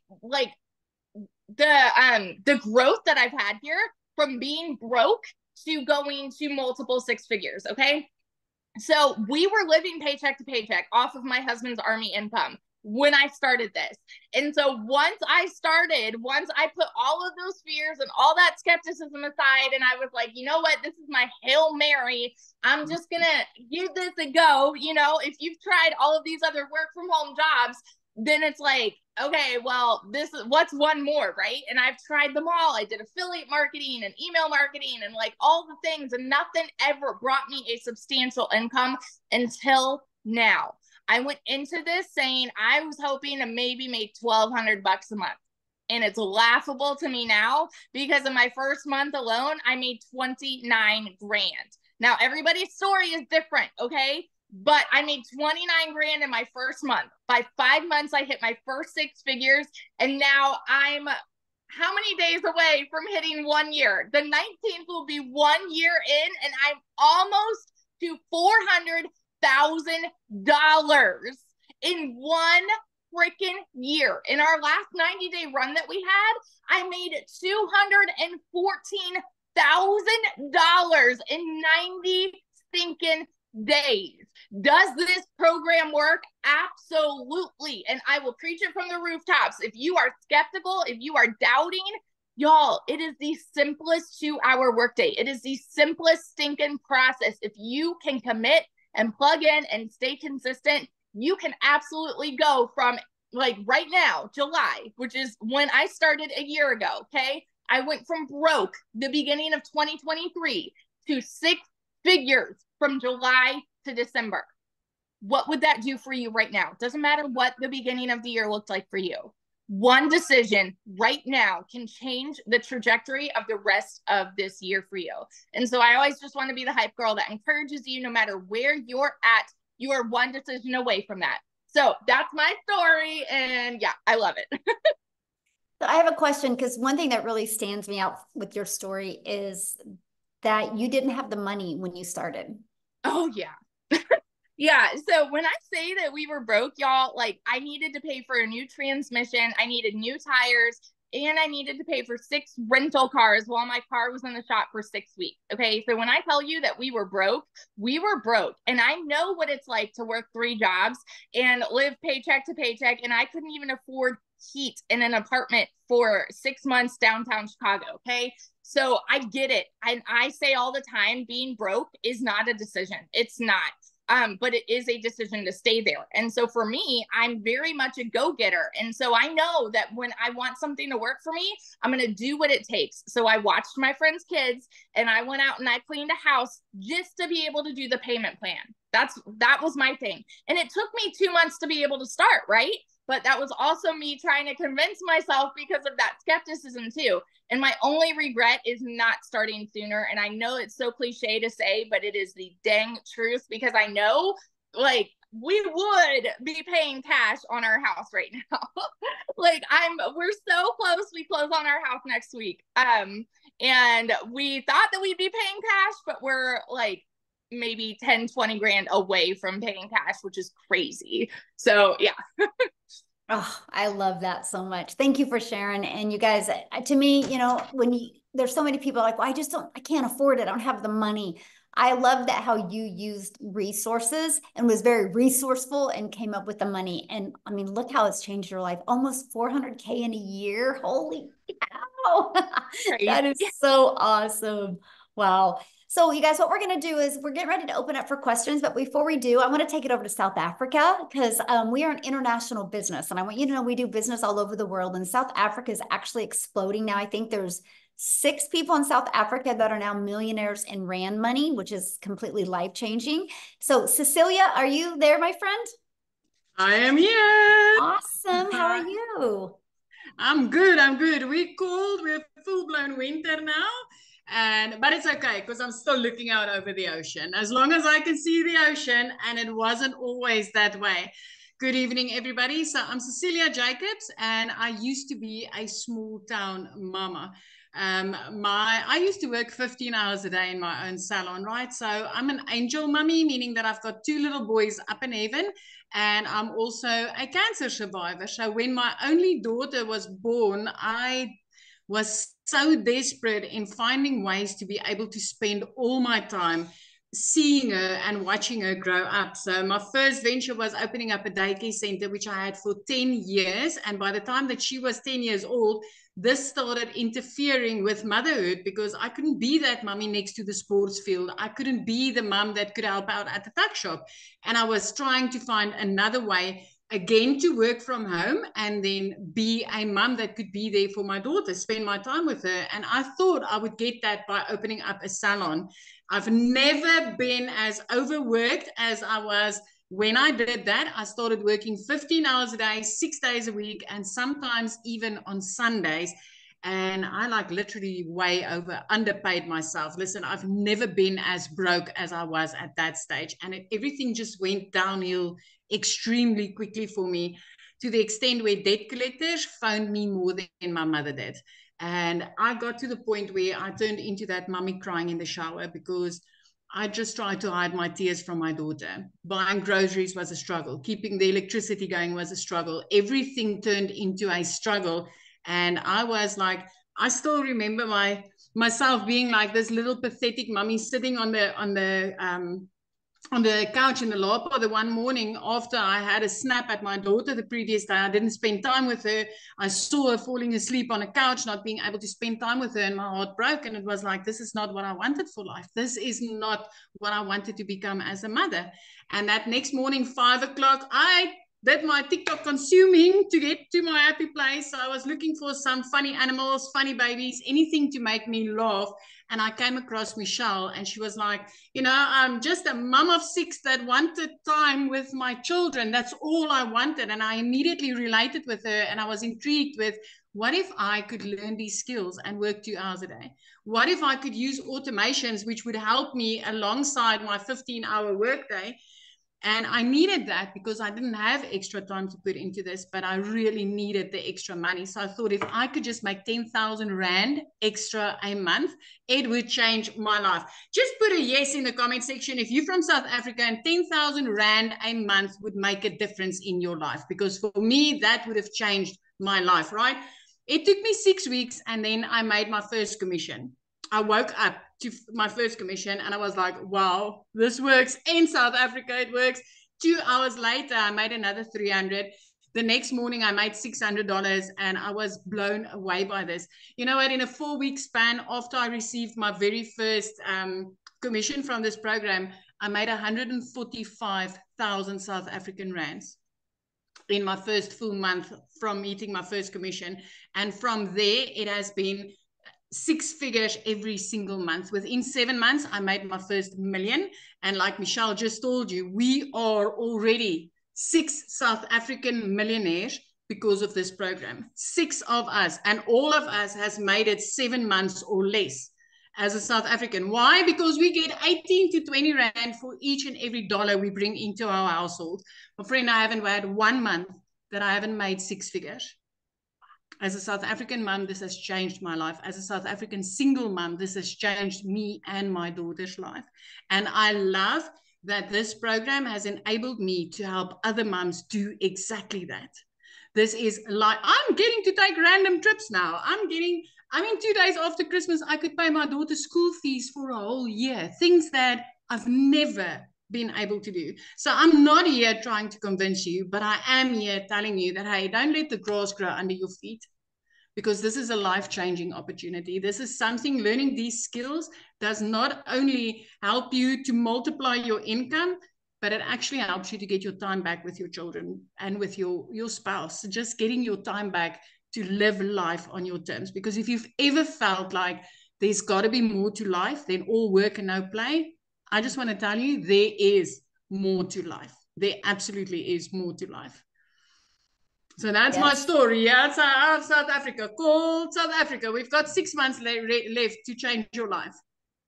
the growth that I've had here from being broke to going to multiple 6 figures. Okay. So we were living paycheck to paycheck off of my husband's Army income. when I started this. And so once I put all of those fears and all that skepticism aside, and I was like, you know what, this is my Hail Mary. I'm just going to give this a go. You know, if you've tried all of these other work from home jobs, then it's like, okay, well, this is what's one more, right? And I've tried them all. I did affiliate marketing and email marketing and like all the things, and nothing ever brought me a substantial income until now. I went into this saying I was hoping to maybe make $1,200 a month. And it's laughable to me now because in my first month alone, I made 29 grand. Now, everybody's story is different, okay? But I made 29 grand in my first month. By 5 months, I hit my first 6 figures. And now I'm how many days away from hitting 1 year? The 19th will be 1 year in, and I'm almost to $400,000 in one freaking year. In our last 90-day run that we had, I made $214,000 in 90 stinking days. Does this program work? Absolutely. And I will preach it from the rooftops. If you are skeptical, if you are doubting, y'all, it is the simplest 2-hour workday. It is the simplest stinking process. If you can commit and plug in and stay consistent, you can absolutely go from like right now, July, which is when I started a year ago. Okay. I went from broke the beginning of 2023 to 6 figures from July to December. What would that do for you right now? Doesn't matter what the beginning of the year looked like for you. One decision right now can change the trajectory of the rest of this year for you. And so I always just want to be the hype girl that encourages you, no matter where you're at, you are one decision away from that. So that's my story. And yeah, I love it. So I have a question, because one thing that really stands me out with your story is that you didn't have the money when you started. Oh, yeah. Yeah. So when I say that we were broke, y'all, like I needed to pay for a new transmission, I needed new tires, and I needed to pay for 6 rental cars while my car was in the shop for 6 weeks. Okay. So when I tell you that we were broke, we were broke. And I know what it's like to work 3 jobs and live paycheck to paycheck. And I couldn't even afford heat in an apartment for 6 months downtown Chicago. Okay. So I get it. And I say all the time, being broke is not a decision. It's not. But it is a decision to stay there. And so for me, I'm very much a go-getter. And so I know that when I want something to work for me, I'm going to do what it takes. So I watched my friends' kids and I went out and I cleaned a house just to be able to do the payment plan. That was my thing. And it took me 2 months to be able to start, right? But that was also me trying to convince myself because of that skepticism too. And my only regret is not starting sooner. And I know it's so cliche to say, but it is the dang truth, because I know like we would be paying cash on our house right now. Like we're so close. We close on our house next week. And we thought that we'd be paying cash, but we're like maybe 10, 20 grand away from paying cash, which is crazy. So yeah. Oh, I love that so much. Thank you for sharing. And you guys, to me, you know, there's so many people like, well, I can't afford it. I don't have the money. I love that how you used resources and was very resourceful and came up with the money. And I mean, look how it's changed your life. Almost 400K in a year. Holy cow. That is so awesome. Wow. So you guys, what we're going to do is we're getting ready to open up for questions. But before we do, I want to take it over to South Africa, because we are an international business. And I want you to know we do business all over the world. And South Africa is actually exploding now. I think there's 6 people in South Africa that are now millionaires in Rand money, which is completely life-changing. So Cecilia, are you there, my friend? I am here. Awesome. How are you? I'm good. I'm good. We're cold. We're full-blown winter now. But it's okay, because I'm still looking out over the ocean. As long as I can see the ocean, and it wasn't always that way. Good evening, everybody. So I'm Cecilia Jacobs, and I used to be a small town mama. I used to work 15 hours a day in my own salon, right? So I'm an angel mummy, meaning that I've got 2 little boys up in heaven, and I'm also a cancer survivor. So when my only daughter was born, I was so desperate in finding ways to be able to spend all my time seeing her and watching her grow up. So my first venture was opening up a daycare center, which I had for 10 years. And by the time that she was 10 years old, this started interfering with motherhood because I couldn't be that mummy next to the sports field. I couldn't be the mum that could help out at the tuck shop. And I was trying to find another way again to work from home and then be a mum that could be there for my daughter, spend my time with her. And I thought I would get that by opening up a salon. I've never been as overworked as I was when I did that. I started working 15 hours a day, 6 days a week, and sometimes even on Sundays. And I like literally way over underpaid myself. Listen, I've never been as broke as I was at that stage. And everything just went downhill extremely quickly for me, to the extent where debt collectors phoned me more than my mother did. And I got to the point where I turned into that mummy crying in the shower because I just tried to hide my tears from my daughter. Buying groceries was a struggle. Keeping the electricity going was a struggle. Everything turned into a struggle. And I was like, I still remember myself being like this little pathetic mummy sitting on the couch in the lapa the one morning after I had a snap at my daughter the previous day. I didn't spend time with her. I saw her falling asleep on a couch, not being able to spend time with her, and my heart broke. And it was like, this is not what I wanted for life. This is not what I wanted to become as a mother. And that next morning, 5 o'clock, I did my TikTok consuming to get to my happy place. So I was looking for some funny animals, funny babies, anything to make me laugh. And I came across Michelle, and she was like, I'm just a mom of 6 that wanted time with my children. That's all I wanted. And I immediately related with her, and I was intrigued with, what if I could learn these skills and work 2 hours a day? What if I could use automations which would help me alongside my 15-hour workday? And I needed that because I didn't have extra time to put into this, but I really needed the extra money. So I thought, if I could just make 10,000 Rand extra a month, it would change my life. Just put a yes in the comment section if you're from South Africa and 10,000 Rand a month would make a difference in your life. Because for me, that would have changed my life, right? It took me 6 weeks, and then I made my first commission. I woke up to my first commission and I was like, wow, this works. In South Africa, it works. 2 hours later, I made another 300. The next morning, I made $600, and I was blown away by this. You know what? In a 4-week span, after I received my very first commission from this program, I made 145,000 South African rands in my first full month from meeting my first commission. And from there, it has been 6 figures every single month. Within 7 months, I made my first million. And like Michelle just told you, we are already 6 South African millionaires because of this program. 6 of us, and all of us has made it 7 months or less as a South African. Why? Because we get 18 to 20 Rand for each and every dollar we bring into our household. My friend, I haven't had 1 month that I haven't made 6 figures. As a South African mom, this has changed my life. As a South African single mom, this has changed me and my daughter's life. And I love that this program has enabled me to help other moms do exactly that. This is like, I'm getting to take random trips now. I mean, 2 days after Christmas, I could pay my daughter's school fees for a whole year. Things that I've never been able to do. So I'm not here trying to convince you, but I am here telling you that, hey, don't let the grass grow under your feet, because this is a life-changing opportunity. This is something, learning these skills does not only help you to multiply your income, but it actually helps you to get your time back with your children and with your spouse, just getting your time back to live life on your terms. Because if you've ever felt like there's got to be more to life than all work and no play, I just want to tell you, there is more to life. There absolutely is more to life. So that's my story. Yeah, it's out of South Africa, called South Africa. We've got 6 months left to change your life.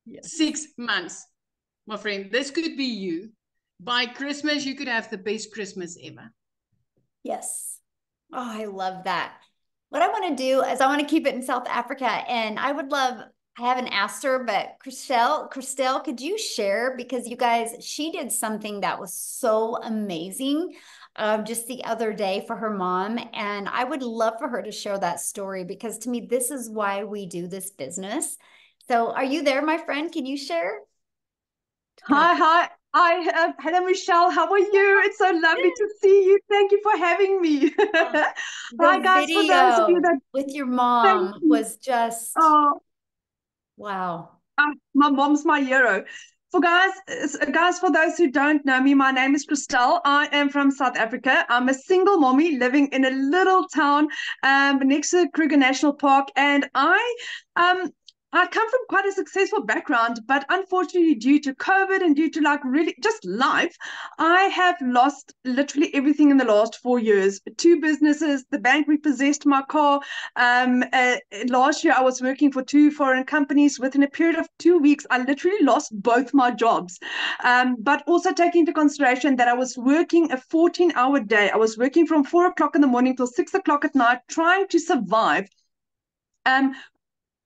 Yes. 6 months, my friend. This could be you. By Christmas, you could have the best Christmas ever. Yes. Oh, I love that. What I want to do is I want to keep it in South Africa, and I would love, I haven't asked her, but Christelle, could you share? Because you guys, she did something that was so amazing just the other day for her mom. And I would love for her to share that story, because to me, this is why we do this business. So are you there, my friend? Can you share? Hi. Hello, Michelle. How are you? It's so lovely to see you. Thank you for having me. Hi, The guys. For those of you video that with your thank mom you. was just Oh, wow. my mom's my hero. Guys, for those who don't know me, my name is Christelle. I am from South Africa. I'm a single mommy living in a little town next to Kruger National Park, and um I come from quite a successful background, but unfortunately, due to COVID and due to like really just life, I have lost literally everything in the last 4 years. Two businesses, the bank repossessed my car. Last year, I was working for two foreign companies. Within a period of 2 weeks, I literally lost both my jobs. But also taking into consideration that I was working a 14-hour day. I was working from 4 o'clock in the morning till 6 o'clock at night, trying to survive. Um,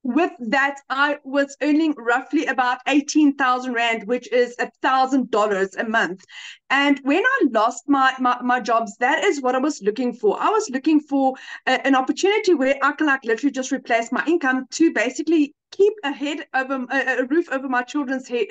with that, I was earning roughly about 18,000 Rand, which is $1,000 a month. And when I lost my jobs, that is what I was looking for. I was looking for an opportunity where I can like literally just replace my income to basically keep a roof over my children's head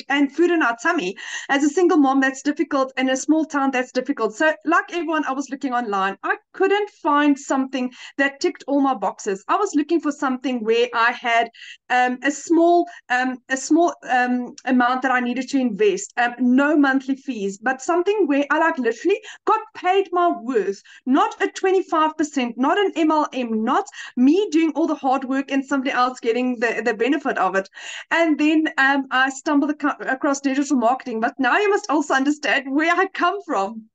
and food in our tummy. As a single mom, that's difficult. In a small town, that's difficult. So like everyone, I was looking online. I couldn't find something that ticked all my boxes. I was looking for something where I had a small amount that I needed to invest, no monthly fees, but something where I like literally got paid my worth, not a 25%, not an MLM, not me doing all the hard work and somebody else getting the benefit of it. And then I stumbled across digital marketing, but now you must also understand where I come from.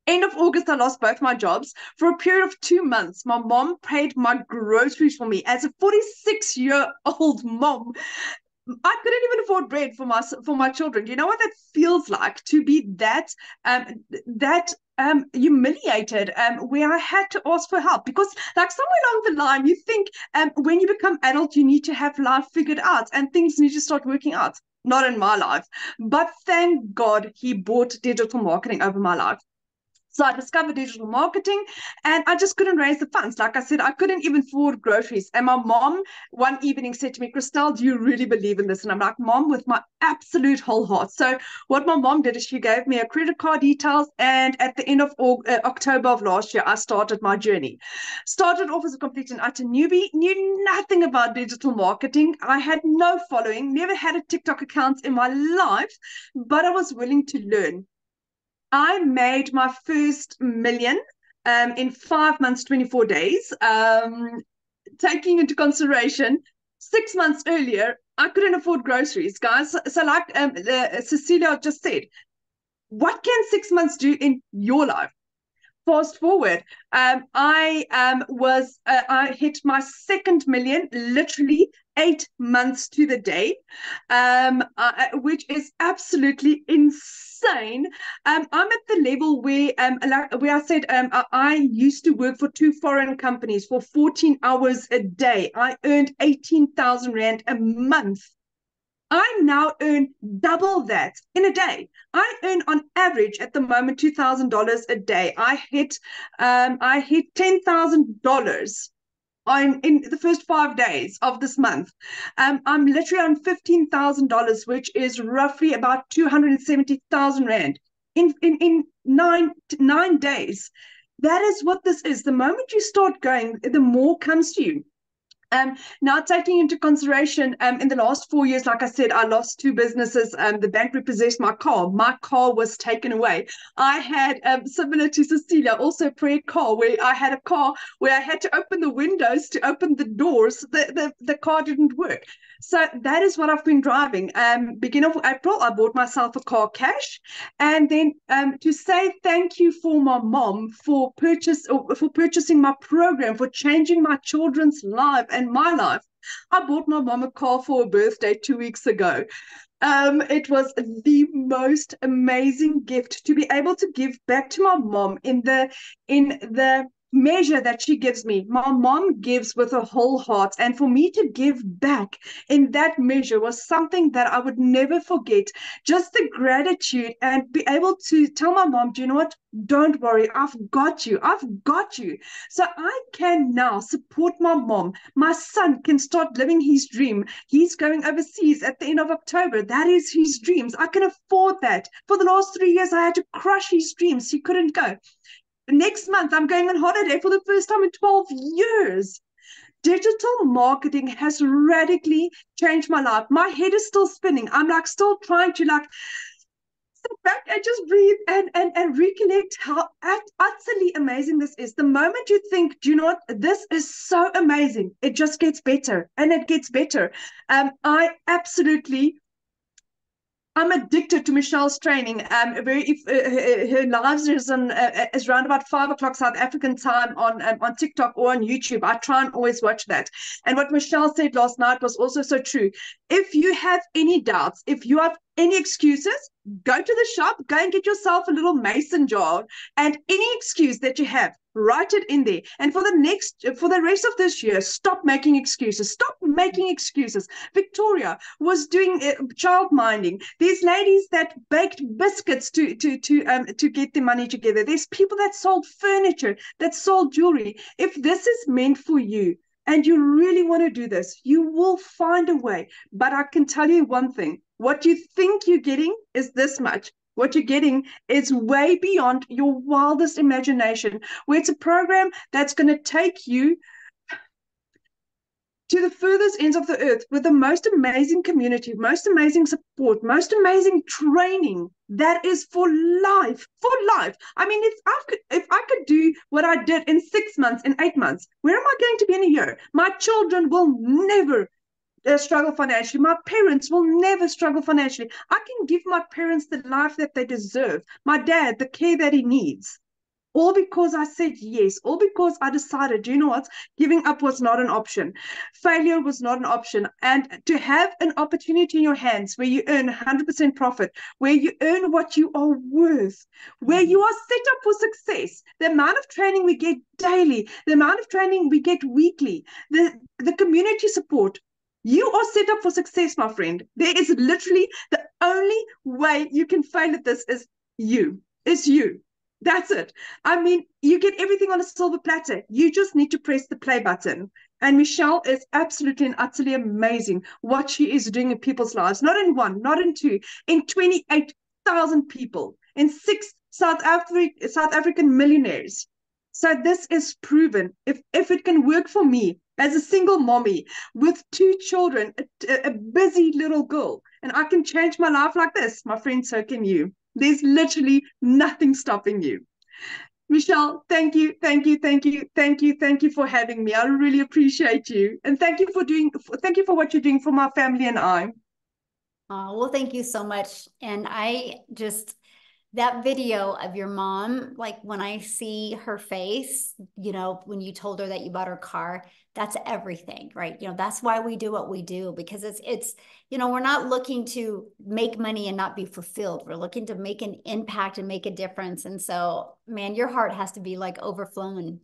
End of August, I lost both my jobs. For a period of 2 months, my mom paid my groceries for me. As a 46-year-old mom, I couldn't even afford bread for my children. Do you know what that feels like to be that humiliated, where I had to ask for help? Because like somewhere along the line, you think when you become adult, you need to have life figured out and things need to start working out. Not in my life, but thank God he bought digital marketing over my life. So I discovered digital marketing and I just couldn't raise the funds. Like I said, I couldn't even afford groceries. And my mom one evening said to me, Christelle, do you really believe in this? And I'm like, Mom, with my absolute whole heart. So what my mom did is she gave me a credit card details. And at the end of October of last year, I started my journey. Started off as a complete and utter newbie, knew nothing about digital marketing. I had no following, never had a TikTok account in my life, but I was willing to learn. I made my first million in 5 months, 24 days. Taking into consideration, 6 months earlier, I couldn't afford groceries, guys. So like Cecilia just said, what can 6 months do in your life? Fast forward, I hit my second million literally 8 months to the day, which is absolutely insane. I'm at the level where I said I used to work for two foreign companies for 14 hours a day. I earned 18,000 Rand a month. I now earn double that in a day. I earn on average at the moment $2,000 a day. I hit $10,000 in the first 5 days of this month. I'm literally on $15,000, which is roughly about 270,000 Rand in nine days. That is what this is. The moment you start going, the more comes to you. Now, taking into consideration, in the last 4 years, like I said, I lost two businesses. The bank repossessed my car. My car was taken away. I had, similar to Cecilia, also a prayer car where I had a car where I had to open the windows to open the doors. The car didn't work. So that is what I've been driving. Beginning of April, I bought myself a car cash. And then to say thank you for my mom for purchasing my program, for changing my children's life and my life. I bought my mom a car for her birthday 2 weeks ago. It was the most amazing gift to be able to give back to my mom in the measure that she gives me. My mom gives with her whole heart. And for me to give back in that measure was something that I would never forget. Just the gratitude and be able to tell my mom, do you know what? Don't worry, I've got you. I've got you. So I can now support my mom. My son can start living his dream. He's going overseas at the end of October. That is his dreams. I can afford that. For the last 3 years, I had to crush his dreams. He couldn't go. Next month, I'm going on holiday for the first time in 12 years. Digital marketing has radically changed my life. My head is still spinning. I'm like still trying to like sit back and just breathe and recollect how utterly amazing this is. The moment you think, do you know what, this is so amazing, it just gets better and it gets better. I'm addicted to Michelle's training. Her lives is around about 5 o'clock South African time on TikTok or on YouTube. I try and always watch that. And what Michelle said last night was also so true. If you have any doubts, if you have any excuses, go to the shop, go and get yourself a little mason jar, and any excuse that you have, write it in there. And for the rest of this year, stop making excuses. Stop making excuses. Victoria was doing child minding. There's ladies that baked biscuits to get the money together. There's people that sold furniture, that sold jewelry. If this is meant for you, and you really want to do this, you will find a way. But I can tell you one thing. What you think you're getting is this much. What you're getting is way beyond your wildest imagination, where it's a program that's going to take you to the furthest ends of the earth with the most amazing community, most amazing support, most amazing training that is for life, for life. I mean, if I could do what I did in 6 months, in 8 months, where am I going to be in a year? My children will never struggle financially. My parents will never struggle financially. I can give my parents the life that they deserve. My dad, the care that he needs. All because I said yes, all because I decided, you know what, giving up was not an option. Failure was not an option. And to have an opportunity in your hands where you earn 100% profit, where you earn what you are worth, where you are set up for success, the amount of training we get daily, the amount of training we get weekly, the community support, you are set up for success, my friend. There is literally the only way you can fail at this is you. It's you. That's it. I mean, you get everything on a silver platter. You just need to press the play button. And Michelle is absolutely and utterly amazing what she is doing in people's lives. Not in one, not in two, in 28,000 people, in 6 South African millionaires. So this is proven. If it can work for me as a single mommy with 2 children, a busy little girl, and I can change my life like this, my friend, so can you. There's literally nothing stopping you. Michelle, thank you for having me. I really appreciate you. And thank you for what you're doing for my family and I. Oh, well, thank you so much. And that video of your mom, like when I see her face, when you told her that you bought her car, that's everything, right? That's why we do what we do, because it's we're not looking to make money and not be fulfilled. We're looking to make an impact and make a difference. And so, man, your heart has to be like overflowing.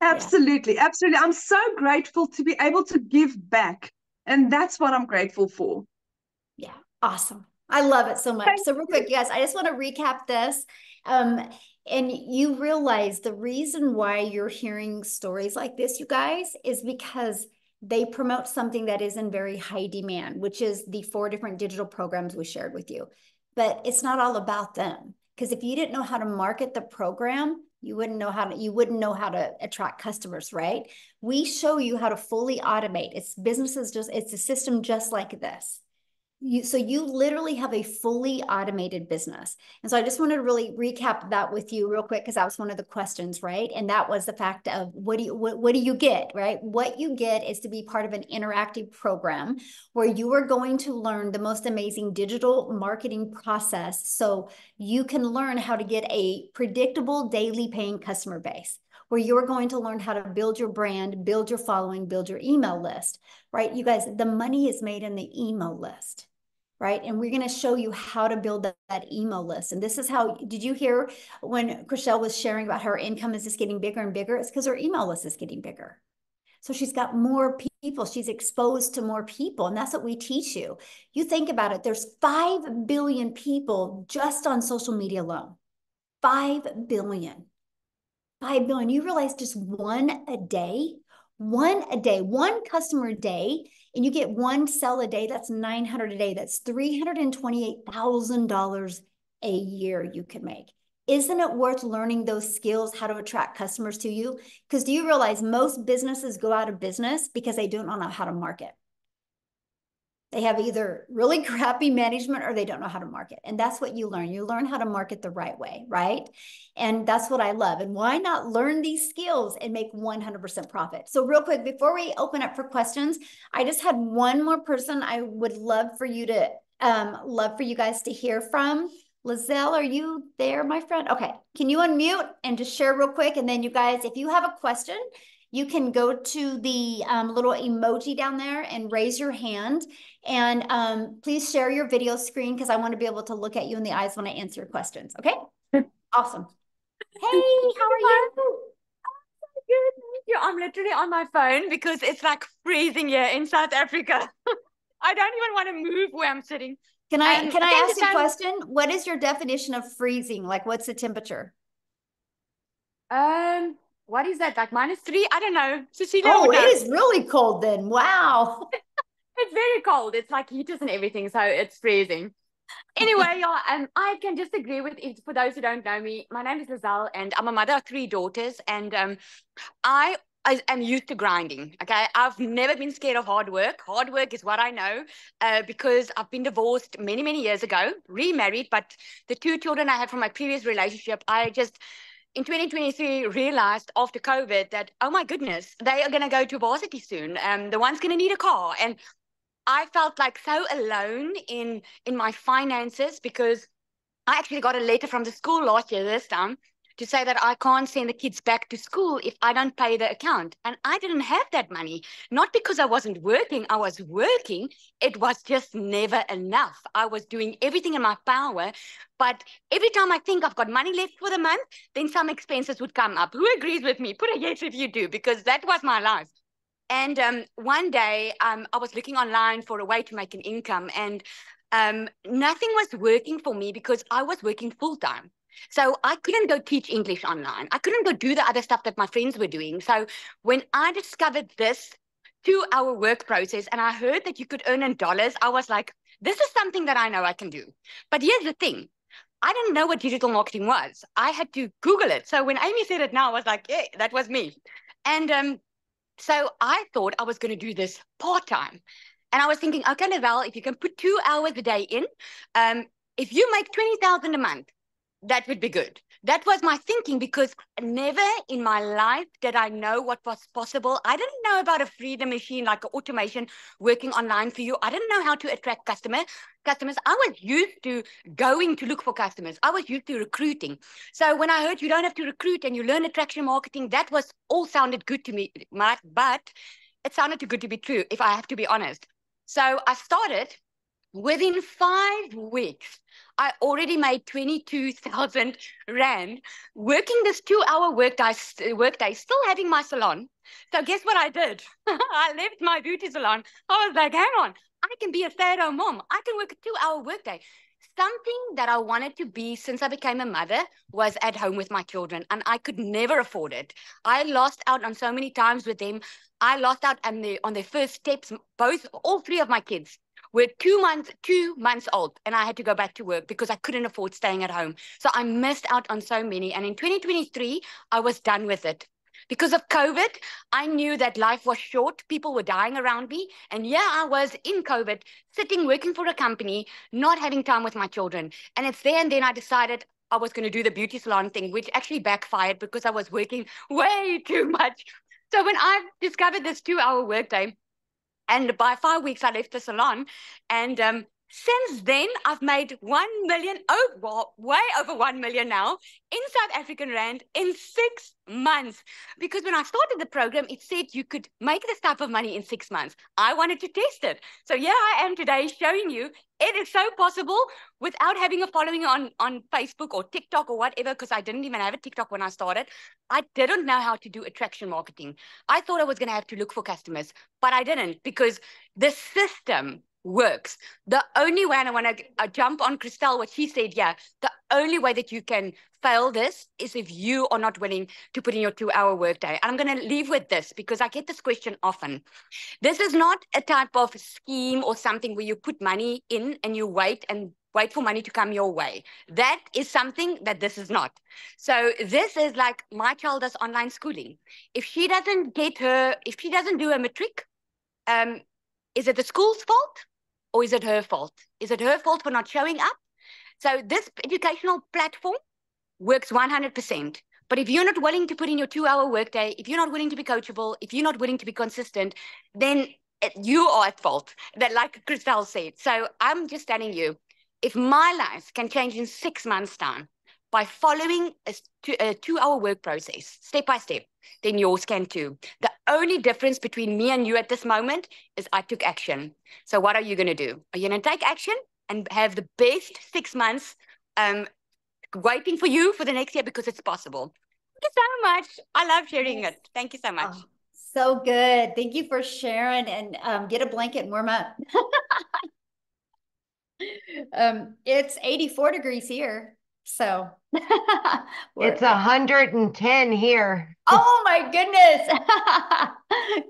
Absolutely. Absolutely. I'm so grateful to be able to give back. And that's what I'm grateful for. Yeah. Awesome. I love it so much. So real quick, you guys, I just want to recap this. And you realize the reason why you're hearing stories like this, you guys, is because they promote something that is in very high demand, which is the 4 different digital programs we shared with you. But it's not all about them. Because if you didn't know how to market the program, you wouldn't know how to attract customers, right? We show you how to fully automate. It's a system just like this. So you literally have a fully automated business. And so I just wanted to really recap that with you real quick, because that was one of the questions, right? And that was the fact of what do you get, right? What you get is to be part of an interactive program where you are going to learn the most amazing digital marketing process so you can learn how to get a predictable daily paying customer base, where you're going to learn how to build your brand, build your following, build your email list, right? You guys, the money is made in the email list. right? And we're going to show you how to build that email list. And this is how, did you hear when Chriselle was sharing about her income is just getting bigger and bigger? It's because her email list is getting bigger. So she's got more people. She's exposed to more people. And that's what we teach you. You think about it. There's 5 billion people just on social media alone. 5 billion. 5 billion. You realize just one a day, one customer a day, and you get one sell a day. That's 900 a day. That's $328,000 a year you can make. Isn't it worth learning those skills, how to attract customers to you? Because do you realize most businesses go out of business because they don't know how to market? They have either really crappy management or they don't know how to market. And that's what you learn. You learn how to market the right way, right? And that's what I love. And why not learn these skills and make 100% profit? So real quick, before we open up for questions, I just had one more person I would love for you guys to hear from. Lizelle, are you there, my friend? Okay. Can you unmute and just share real quick? And then you guys, if you have a question, you can go to the little emoji down there and raise your hand. And please share your video screen because I want to be able to look at you in the eyes when I answer your questions. Okay? Awesome. Hey, how are you? Good, thank you. I'm literally on my phone because it's like freezing here in South Africa. I don't even want to move where I'm sitting. Can I ask you a question? What is your definition of freezing? Like, what's the temperature? What is that? Like -3? I don't know. Cecilia Oh, would know. it is really cold then. Wow. It's very cold. It's like heaters and everything, so it's freezing. Anyway, yeah, I can just agree with it. For those who don't know me, my name is Lizelle, and I'm a mother of 3 daughters, and I am used to grinding. Okay, I've never been scared of hard work. Hard work is what I know, because I've been divorced many, many years ago, remarried, but the 2 children I had from my previous relationship, I just in 2023 realized after COVID that, oh my goodness, they are going to go to varsity soon. The one's going to need a car. And I felt like so alone in my finances because I actually got a letter from the school last year this time to say that I can't send the kids back to school if I don't pay the account. And I didn't have that money, not because I wasn't working. I was working. It was just never enough. I was doing everything in my power. But every time I think I've got money left for the month, then some expenses would come up. Who agrees with me? Put a yes if you do, because that was my life. And one day I was looking online for a way to make an income, and nothing was working for me because I was working full time. So I couldn't go teach English online. I couldn't go do the other stuff that my friends were doing. So when I discovered this 2-hour work process and I heard that you could earn in dollars, I was like, this is something that I know I can do. But here's the thing. I didn't know what digital marketing was. I had to Google it. So when Amy said it now, I was like, yeah, that was me. And so I thought I was going to do this part-time. And I was thinking, okay, Lizelle, if you can put 2 hours a day in, if you make 20,000 a month, that would be good. That was my thinking because never in my life did I know what was possible. I didn't know about a freedom machine like an automation working online for you. I didn't know how to attract customers. I was used to going to look for customers. I was used to recruiting. So when I heard you don't have to recruit and you learn attraction marketing, that was all sounded good to me, but it sounded too good to be true, if I have to be honest. So I started. Within 5 weeks, I already made 22,000 Rand working this 2-hour workday, still having my salon. So guess what I did? I left my beauty salon. I was like, hang on, I can be a stay-at-home mom. I can work a 2-hour workday. Something that I wanted to be since I became a mother was at home with my children, and I could never afford it. I lost out on so many times with them. I lost out on their first steps. All 3 of my kids were 2 months old, and I had to go back to work because I couldn't afford staying at home. So I missed out on so many. And in 2023, I was done with it. Because of COVID, I knew that life was short. People were dying around me. And yeah, I was in COVID, sitting, working for a company, not having time with my children. And it's there and then I decided I was going to do the beauty salon thing, which actually backfired because I was working way too much. So when I discovered this 2-hour workday, and by 5 weeks, I left the salon. And Since then, I've made 1 million, well, way over 1 million now in South African Rand in 6 months. Because when I started the program, it said you could make this type of money in 6 months. I wanted to test it. So here I am today showing you it is so possible without having a following on Facebook or TikTok or whatever, because I didn't even have a TikTok when I started. I didn't know how to do attraction marketing. I thought I was going to have to look for customers, but I didn't, because the system works. The only way, and I want to jump on Christelle, what she said, yeah, the only way that you can fail this is if you are not willing to put in your 2-hour workday. And I'm going to leave with this because I get this question often. This is not a type of scheme or something where you put money in and you wait for money to come your way. That is something that this is not. So this is like my child does online schooling. If she doesn't do a matric, is it the school's fault? Or is it her fault? Is it her fault for not showing up? So this educational platform works 100%. But if you're not willing to put in your 2-hour workday, if you're not willing to be coachable, if you're not willing to be consistent, then you are at fault. That, like Christelle said. So I'm just telling you, if my life can change in 6 months' time by following a 2-hour work process, step by step, then yours can too. The only difference between me and you at this moment is I took action. So what are you going to do? Are you going to take action and have the best 6 months waiting for you for the next year, because it's possible? Thank you so much. I love sharing it. Thank you so much. Oh, so good. Thank you for sharing, and get a blanket and warm up. It's 84 degrees here. So it's 110 here. Oh my goodness.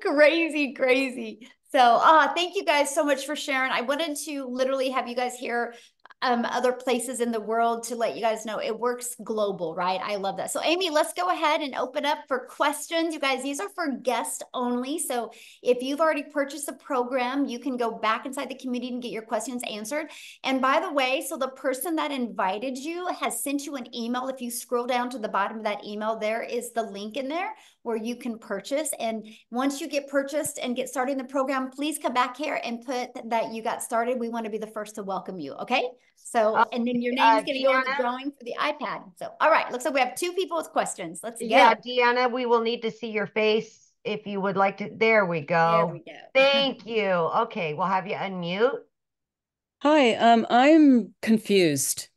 Crazy, crazy. So thank you guys so much for sharing. I wanted to literally have you guys hear other places in the world to let you guys know it works global, right? I love that. So Amy, let's go ahead and open up for questions. You guys, these are for guests only. So if you've already purchased a program, you can go back inside the community and get your questions answered. And by the way, so the person that invited you has sent you an email. If you scroll down to the bottom of that email, there is the link in there where you can purchase. And once you get purchased and get started in the program, please come back here and put that you got started. We want to be the first to welcome you. Okay. So, and then your name's going to go in the drawing for the iPad. So, all right. Looks like we have 2 people with questions. Let's go. Yeah, Deanna, we will need to see your face if you would like to. There we go. There we go. Thank you. Okay, we'll have you unmute. Hi, I'm confused.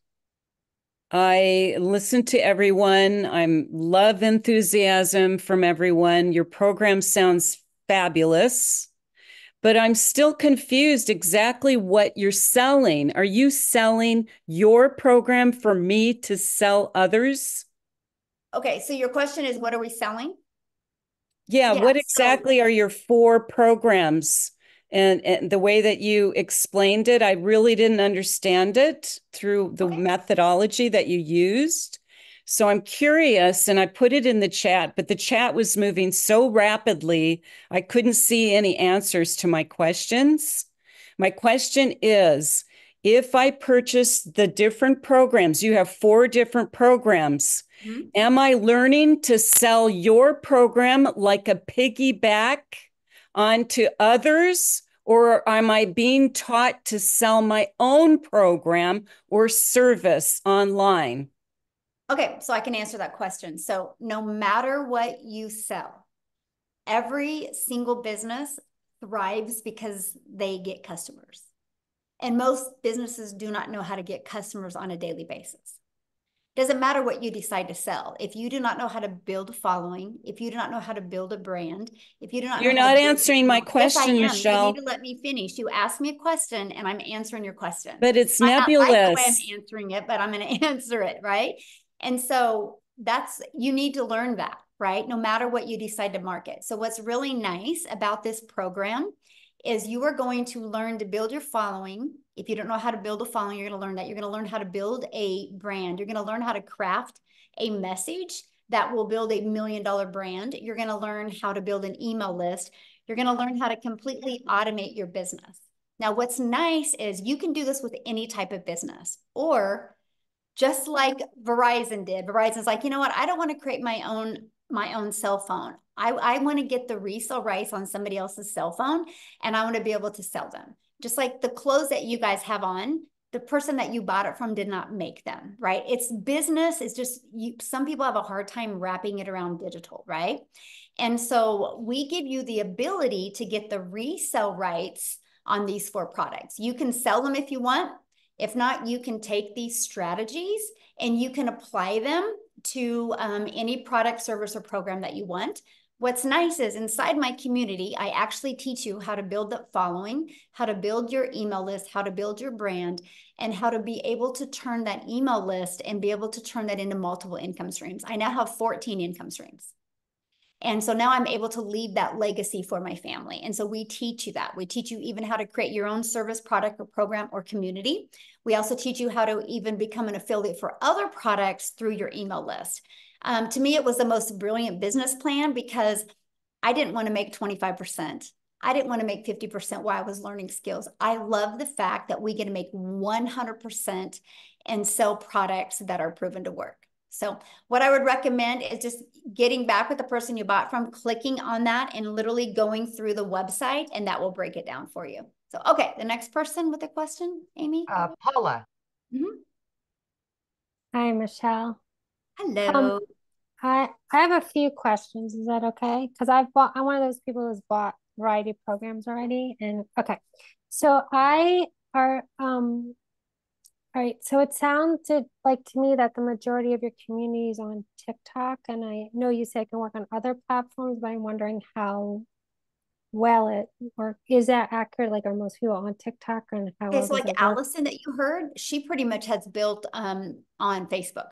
I listen to everyone. I'm love enthusiasm from everyone. Your program sounds fabulous, but I'm still confused exactly what you're selling. Are you selling your program for me to sell others? Okay, so your question is, what are we selling? Yeah, what exactly are your 4 programs? And the way that you explained it, I really didn't understand it through the methodology that you used. So I'm curious, and I put it in the chat, but the chat was moving so rapidly, I couldn't see any answers to my questions. My question is, if I purchase the different programs, you have 4 different programs, am I learning to sell your program like a piggyback onto others, or am I being taught to sell my own program or service online? Okay, so I can answer that question. So no matter what you sell, every single business thrives because they get customers. And most businesses do not know how to get customers on a daily basis. Doesn't matter what you decide to sell. If you do not know how to build a following, if you do not know how to build a brand, if you do not know You're not answering my question, yes, Michelle. you need to let me finish. You asked me a question and I'm answering your question. But it's nebulous. I like the way I'm answering it, but I'm going to answer it, right? And so you need to learn that, right? No matter what you decide to market. So what's really nice about this program is you are going to learn to build your following. If you don't know how to build a following, you're going to learn that. You're going to learn how to build a brand. You're going to learn how to craft a message that will build a $1 million brand. You're going to learn how to build an email list. You're going to learn how to completely automate your business. Now, what's nice is you can do this with any type of business, or just like Verizon did. Verizon's like, you know what? I don't want to create my own cell phone. I want to get the resale rights on somebody else's cell phone, and I want to be able to sell them. Just like the clothes that you guys have on, the person that you bought it from did not make them, right? It's business. It's just some people have a hard time wrapping it around digital, right? And so we give you the ability to get the resale rights on these 4 products. You can sell them if you want. If not, you can take these strategies and you can apply them to any product, service, or program that you want. What's nice is inside my community, I actually teach you how to build that following, how to build your email list, how to build your brand, and how to be able to turn that email list and be able to turn that into multiple income streams. I now have 14 income streams. And so now I'm able to leave that legacy for my family. And so we teach you that. We teach you even how to create your own service, product, or program or community. We also teach you how to even become an affiliate for other products through your email list. To me, it was the most brilliant business plan because I didn't want to make 25%. I didn't want to make 50% while I was learning skills. I love the fact that we get to make 100% and sell products that are proven to work. So what I would recommend is just getting back with the person you bought from, clicking on that and literally going through the website, and that will break it down for you. So, okay, the next person with a question, Amy? Paula. Mm-hmm. Hi, Michelle. Hello. I have a few questions. Is that okay? Because I'm one of those people who's bought variety of programs already. And okay. So all right. So it sounded like to me that the majority of your community is on TikTok. And I know you say it can work on other platforms, but I'm wondering how well it works. Is that accurate? Like, are most people on TikTok, and how well Okay, so does like it work? Allison that you heard, she pretty much has built on Facebook.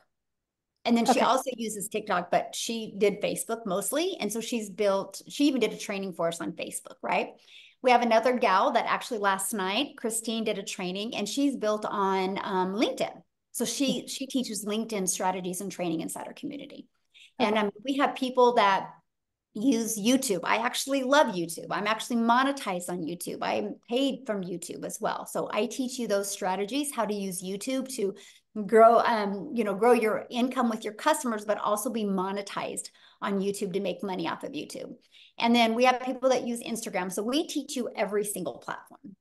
And then she Okay. also uses TikTok, but she did Facebook mostly. And so she even did a training for us on Facebook, right? We have another gal that actually last night, Christine, did a training, and she's built on LinkedIn. So she teaches LinkedIn strategies and training inside our community. Okay. And we have people that use YouTube. I actually love YouTube. I'm actually monetized on YouTube. I'm paid from YouTube as well. So I teach you those strategies, how to use YouTube to grow, grow your income with your customers, but also be monetized on YouTube to make money off of YouTube. And then we have people that use Instagram. So we teach you every single platform.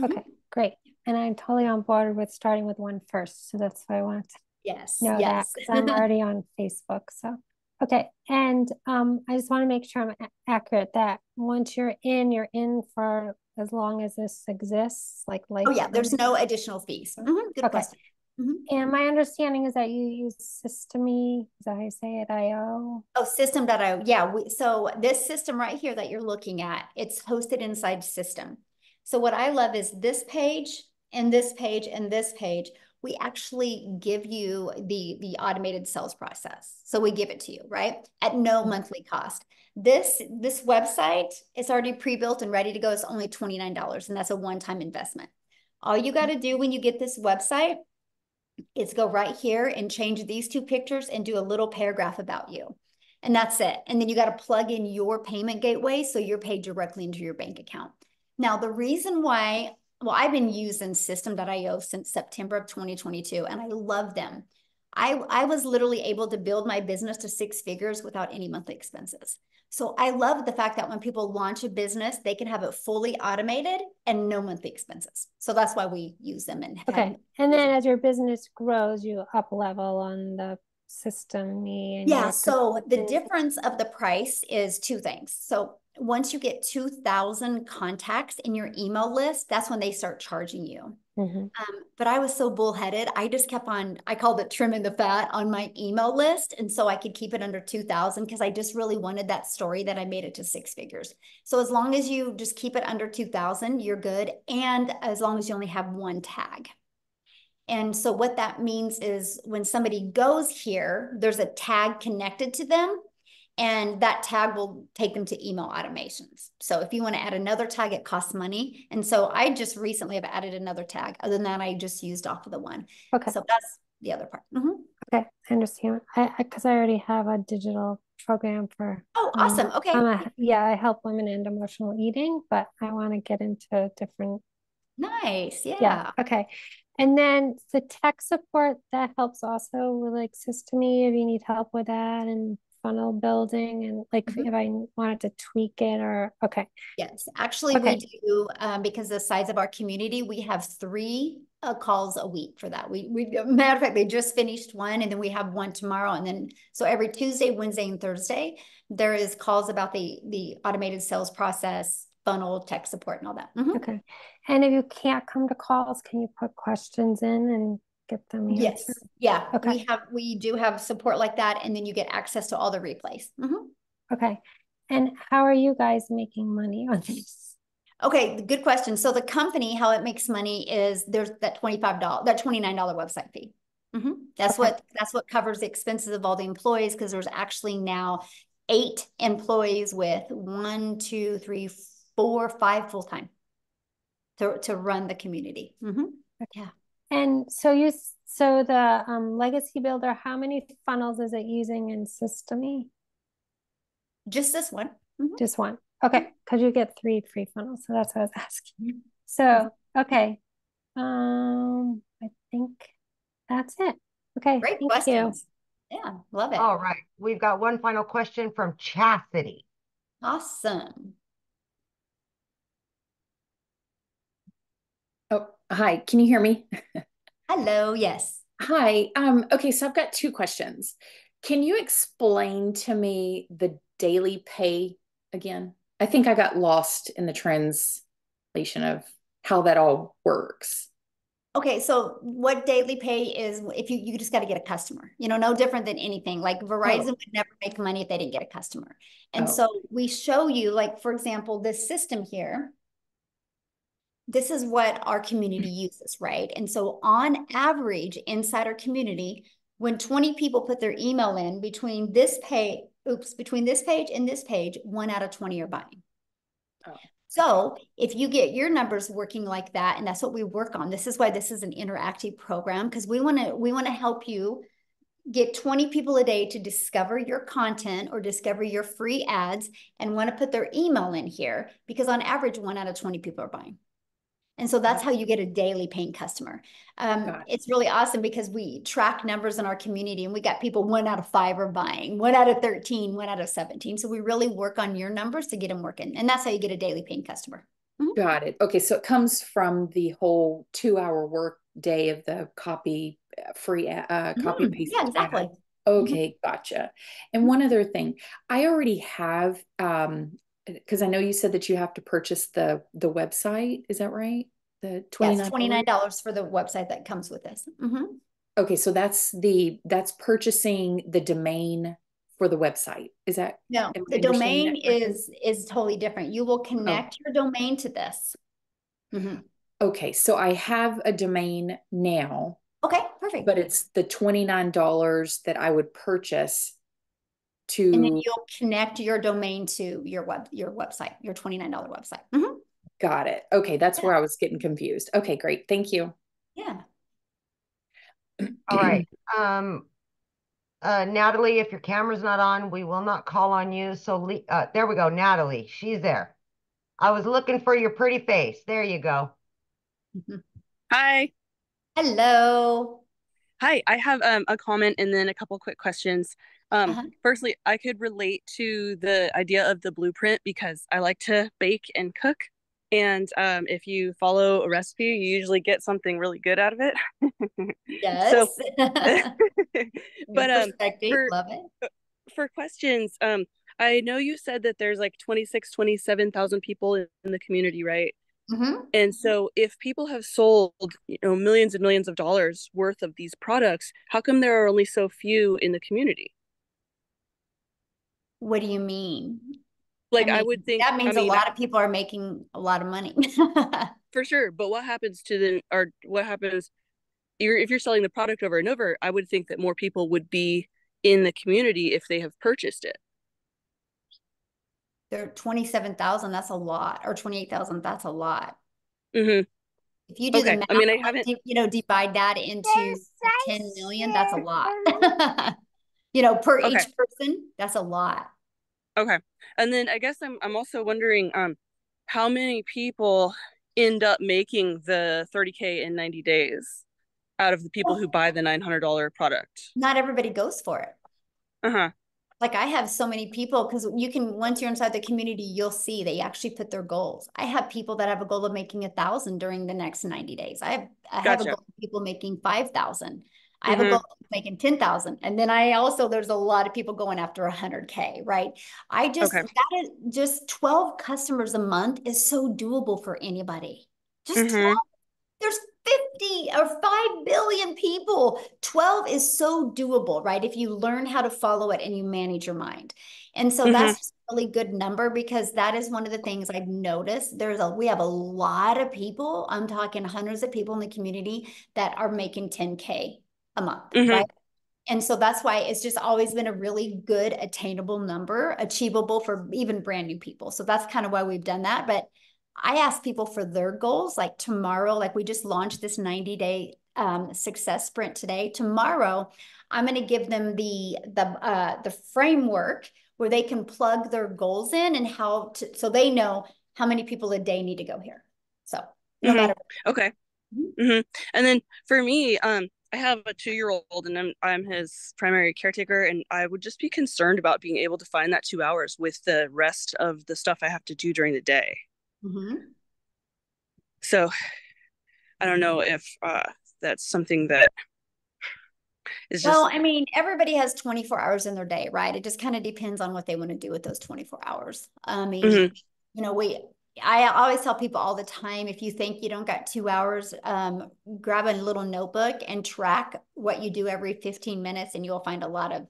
Okay, great. And I'm totally on board with starting with one first. So that's why I want to know that, because I'm already on Facebook. So okay. And I just want to make sure I'm accurate that once you're in for as long as this exists, like Oh yeah, there's no additional fees. Good question. And my understanding is that you use Systeme, is that how you say it, IO? Oh, system.io. Yeah, so this system right here that you're looking at, it's hosted inside System. So what I love is this page and this page and this page, we actually give you the automated sales process. So we give it to you, right? At no monthly cost. This website is already pre-built and ready to go. It's only $29, and that's a one-time investment. All you got to do when you get this website is go right here and change these 2 pictures and do a little paragraph about you. And that's it. And then you got to plug in your payment gateway so you're paid directly into your bank account. Now, the reason why, well, I've been using System.io since September of 2022, and I love them. I was literally able to build my business to 6 figures without any monthly expenses. So I love the fact that when people launch a business, they can have it fully automated and no monthly expenses. So that's why we use them. Okay. And then as your business grows, you up level on the system. Yeah. So the difference of the price is 2 things. So once you get 2,000 contacts in your email list, that's when they start charging you. But I was so bullheaded. I just kept on, I called it trimming the fat on my email list. And so I could keep it under 2,000 because I just really wanted that story that I made it to 6 figures. So as long as you just keep it under 2,000, you're good. And as long as you only have 1 tag. And so what that means is when somebody goes here, there's a tag connected to them, and that tag will take them to email automations. So if you want to add another tag, it costs money. And so I just recently have added another tag. Other than that, I just used off of the one. Okay. So that's the other part. Okay, I understand. Because I already have a digital program for. Oh, awesome. Okay. I help women end emotional eating, but I want to get into different. Nice. Yeah. Okay. And then the tech support that helps also with like Systeme if you need help with that and funnel building and like if I wanted to tweak it or okay. Yes, actually we do because the size of our community, we have 3 calls a week for that. We matter of fact, they just finished one and then we have one tomorrow. And then so every Tuesday, Wednesday, and Thursday, there is calls about the automated sales process, funnel, tech support, and all that. Okay. And if you can't come to calls, can you put questions in and get them answered? Yes. Yeah. Okay. We do have support like that, and then you get access to all the replays. Okay. And how are you guys making money on this? Okay, good question. So the company, how it makes money is there's that $29 website fee. That's what covers the expenses of all the employees, because there's actually now 8 employees with 1, 2, 3, 4, 5 full-time to run the community. Yeah. And so the legacy builder, how many funnels is it using in Systemy? Just this one. Just one. Okay, because you get 3 free funnels, so that's what I was asking. So okay, I think that's it. Okay, great thank questions. you. Yeah, love it. All right, we've got one final question from Chastity. Awesome. Oh, hi. Can you hear me? Hello. Yes. Hi. Okay, so I've got 2 questions. Can you explain to me the daily pay again? I think I got lost in the translation of how that all works. Okay, so what daily pay is, if you just got to get a customer, no different than anything. Like Verizon would never make money if they didn't get a customer. And so we show you, like, for example, this system here. This is what our community uses, right? And so on average, inside our community, when 20 people put their email in between this page and this page, 1 out of 20 are buying. So if you get your numbers working like that, and that's what we work on, this is why this is an interactive program, because we want to help you get 20 people a day to discover your content or discover your free ads and want to put their email in here, because on average, 1 out of 20 people are buying. And so that's how you get a daily paying customer. It's really awesome because we track numbers in our community, and we got people 1 out of 5 are buying, 1 out of 13, 1 out of 17. So we really work on your numbers to get them working. And that's how you get a daily paying customer. Got it. Okay. So it comes from the whole 2-hour work day of the copy paste. Yeah, exactly. Okay. Gotcha. And one other thing, I already have, because I know you said that you have to purchase the website. Is that right? The $29? Yes, $29 for the website that comes with this. Okay, so that's purchasing the domain for the website. Is that? No, the domain is totally different. You will connect your domain to this. Okay, so I have a domain now. Okay, perfect. But it's the $29 that I would purchase to. And then you'll connect your domain to your website, your $29 website. Got it. Okay, that's where I was getting confused. Okay, great. Thank you. Yeah. All right. Natalie, if your camera's not on, we will not call on you. So there we go. Natalie, she's there. I was looking for your pretty face. There you go. Hi. Hello. Hi, I have a comment and then a couple quick questions. Firstly, I could relate to the idea of the blueprint because I like to bake and cook. And if you follow a recipe, you usually get something really good out of it. Yes. So, but love it. For questions, I know you said that there's like 27,000 people in the community, right? And so if people have sold, millions and millions of dollars worth of these products, how come there are only so few in the community? What do you mean? Like, I would think that means a lot of people are making a lot of money. For sure. But what happens to them, or what happens if you're selling the product over and over? I would think that more people would be in the community if they have purchased it. There are 27,000, that's a lot, or 28,000, that's a lot. If you do the math, I haven't, divide that into 10 million, that's a lot. Per each person, that's a lot. Okay. And then I guess I'm also wondering how many people end up making the 30K in 90 days out of the people who buy the $900 product? Not everybody goes for it. Like I have so many people, because you can, once you're inside the community, you'll see they actually put their goals. I have people that have a goal of making 1,000 during the next 90 days. I have a Gotcha. goal of people making 5,000. I have a Mm-hmm. goal of making 10,000. And then there's a lot of people going after 100K, right? Okay. That is just 12 customers a month is so doable for anybody. Just 12. Mm-hmm. There's 50 or 5 billion people. 12 is so doable, right? If you learn how to follow it and you manage your mind. And so Mm-hmm. that's just a really good number, because that is one of the things I've noticed. We have a lot of people, I'm talking hundreds of people in the community that are making 10K a month, Mm-hmm. right? And so that's why it's just always been a really good attainable number, achievable for even brand new people. So that's kind of why we've done that. But I ask people for their goals, like tomorrow, like we just launched this 90-day success sprint today. Tomorrow, I'm going to give them the framework where they can plug their goals in and so they know how many people a day need to go here. So no Mm-hmm. matter. Okay. Mm-hmm. And then for me, I have a 2-year-old and I'm his primary caretaker, and I would just be concerned about being able to find that 2 hours with the rest of the stuff I have to do during the day. Mm-hmm. So I don't know if that's something that is just. Well, I mean, everybody has 24 hours in their day, right? It just kind of depends on what they want to do with those 24 hours. I mean, Mm-hmm. you know, I always tell people all the time, if you think you don't got 2 hours, grab a little notebook and track what you do every 15 minutes, and you'll find a lot of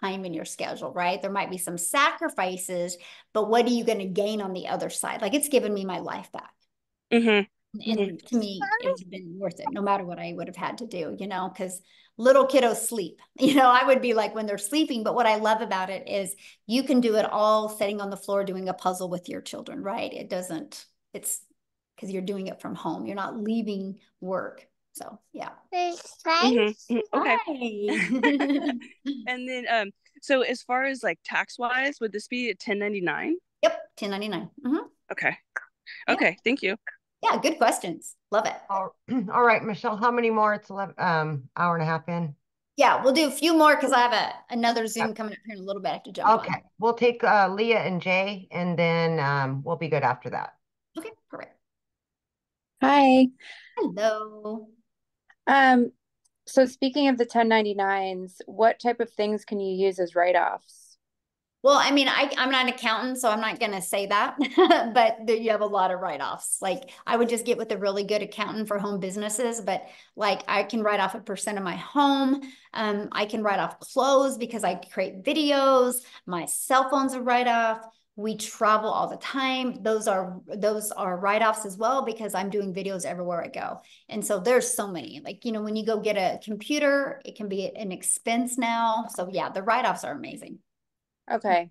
time in your schedule, right? There might be some sacrifices, but what are you going to gain on the other side? Like, it's given me my life back. Mm-hmm. And to me, it would have been worth it, no matter what I would have had to do, you know, because little kiddos sleep. You know, I would be like when they're sleeping. But what I love about it is you can do it all sitting on the floor doing a puzzle with your children, right? It's because you're doing it from home. You're not leaving work. So, yeah. Mm-hmm. Okay. And then, so as far as like tax wise, would this be a 1099? Yep, 1099. Mm-hmm. Okay. Yeah. Okay. Thank you. Yeah, good questions. Love it. All right, Michelle, how many more? It's 11, hour and a half in. Yeah, we'll do a few more because I have another Zoom coming up here in a little bit. I have to jump on. Okay, we'll take Leah and Jay, and then we'll be good after that. Okay, perfect. Hi. Hello. So speaking of the 1099s, what type of things can you use as write-offs? Well, I mean, I'm not an accountant, so I'm not going to say that, but you have a lot of write-offs. Like I would just get with a really good accountant for home businesses, but like I can write off 1% of my home. I can write off clothes because I create videos. My cell phone's a write-off. We travel all the time. Those are write-offs as well because I'm doing videos everywhere I go. And so there's so many. Like, you know, when you go get a computer, it can be an expense now. So yeah, the write-offs are amazing. Okay.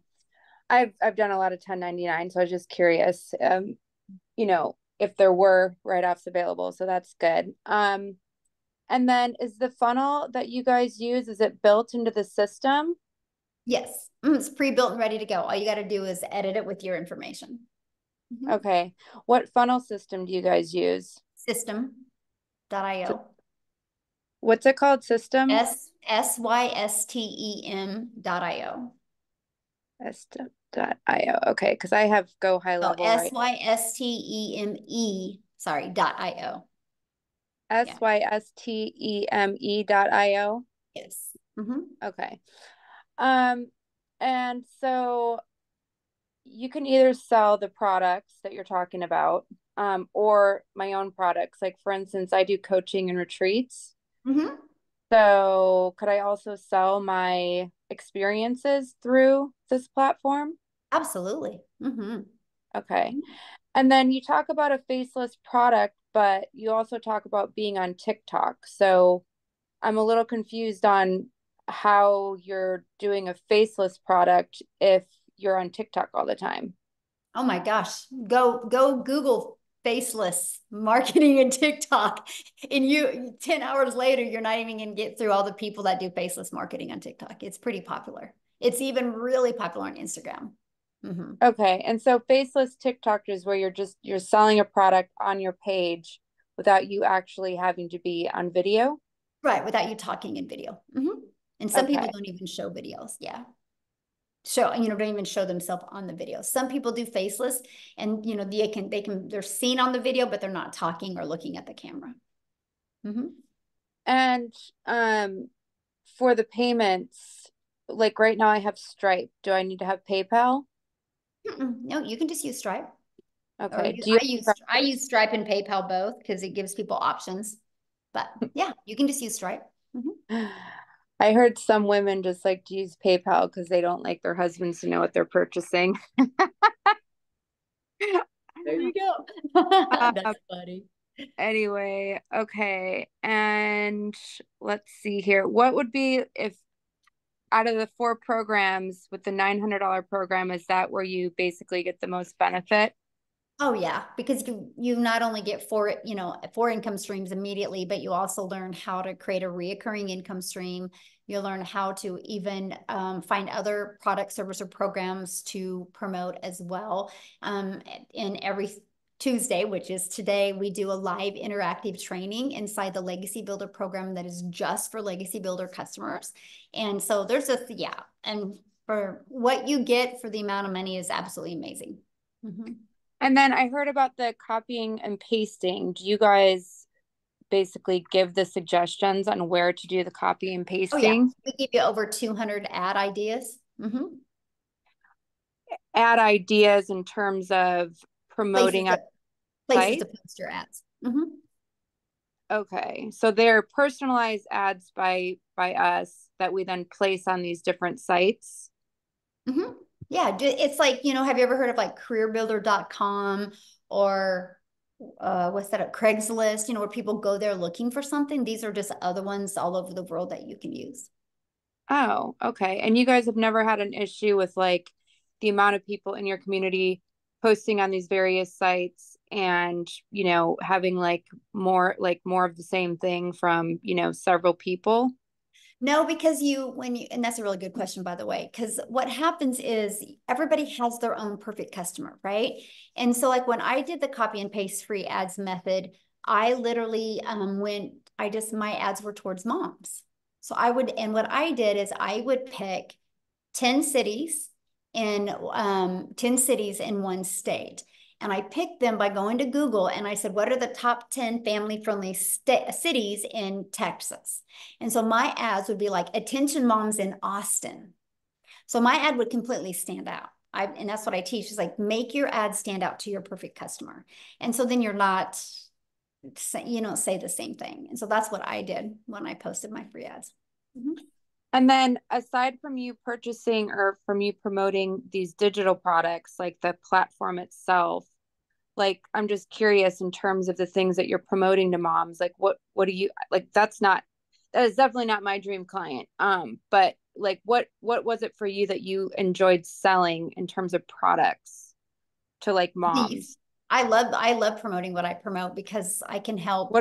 I've done a lot of 1099, so I was just curious, you know, if there were write-offs available. So that's good. And then is the funnel that you guys use, is it built into the system? Yes, it's pre-built and ready to go. All you got to do is edit it with your information. Mm-hmm. Okay. What funnel system do you guys use? System.io. What's it called? System? System.io. System.io. Okay, because I have Go High Level. Systeme, sorry, .io. Systeme.io. Yes. Mm-hmm. Okay. And so you can either sell the products that you're talking about, or my own products. Like for instance, I do coaching and retreats. Mm-hmm. So could I also sell my experiences through this platform? Absolutely. Mm-hmm. Okay. And then you talk about a faceless product, but you also talk about being on TikTok. So I'm a little confused on how you're doing a faceless product if you're on TikTok all the time. Oh my gosh. Go Google faceless marketing and TikTok. And 10 hours later, you're not even going to get through all the people that do faceless marketing on TikTok. It's pretty popular. It's even really popular on Instagram. Mm-hmm. Okay. And so faceless TikTok is where you're selling a product on your page without you actually having to be on video? Right. Without you talking in video. Mm-hmm. And some people don't even show videos. Yeah. show, don't even show themselves on the video. Some people do faceless, and they're seen on the video, but they're not talking or looking at the camera. Mm-hmm. And for the payments, like right now I have Stripe. Do I need to have PayPal? No, you can just use Stripe. Okay. I use Stripe and PayPal both because it gives people options. But yeah, you can just use Stripe. Mm-hmm. I heard some women just like to use PayPal because they don't like their husbands to know what they're purchasing. There you go. That's funny. Anyway, okay. And let's see here. What would be, if out of the 4 programs with the $900 program, is that where you basically get the most benefit? Oh yeah, because you not only get 4 income streams immediately, but you also learn how to create a reoccurring income stream. You learn how to even find other product, service, or programs to promote as well. In every Tuesday, which is today, we do a live interactive training inside the Legacy Builder program that is just for Legacy Builder customers. And so there's and for what you get for the amount of money is absolutely amazing. Mm-hmm. And then I heard about the copying and pasting. Do you guys basically give the suggestions on where to do the copy and pasting? Oh yeah, we give you over 200 ad ideas. Mm-hmm. Ad ideas in terms of promoting places to post your ads. Mm-hmm. Okay, so they're personalized ads by us that we then place on these different sites. Mm-hmm. Yeah, it's like, have you ever heard of like careerbuilder.com or what's that, Craigslist, where people go there looking for something? These are just other ones all over the world that you can use. Oh, okay. And you guys have never had an issue with like the amount of people in your community posting on these various sites and, having like more of the same thing from, several people? No, because and that's a really good question, by the way, because what happens is everybody has their own perfect customer, right? And so like when I did the copy and paste free ads method, I literally my ads were towards moms. So what I did is I would pick 10 cities in 10 cities in one state. And I picked them by going to Google and I said, what are the top 10 family-friendly cities in Texas? And so my ads would be like, attention moms in Austin. So my ad would completely stand out. And that's what I teach is like, make your ad stand out to your perfect customer. And so then you don't say the same thing. And so that's what I did when I posted my free ads. Mm-hmm. And then aside from you purchasing or from you promoting these digital products, like the platform itself, like, I'm just curious in terms of the things that you're promoting to moms, like what do you like? That is definitely not my dream client. But like, what was it for you that you enjoyed selling in terms of products to like moms? I love promoting what I promote because I can help.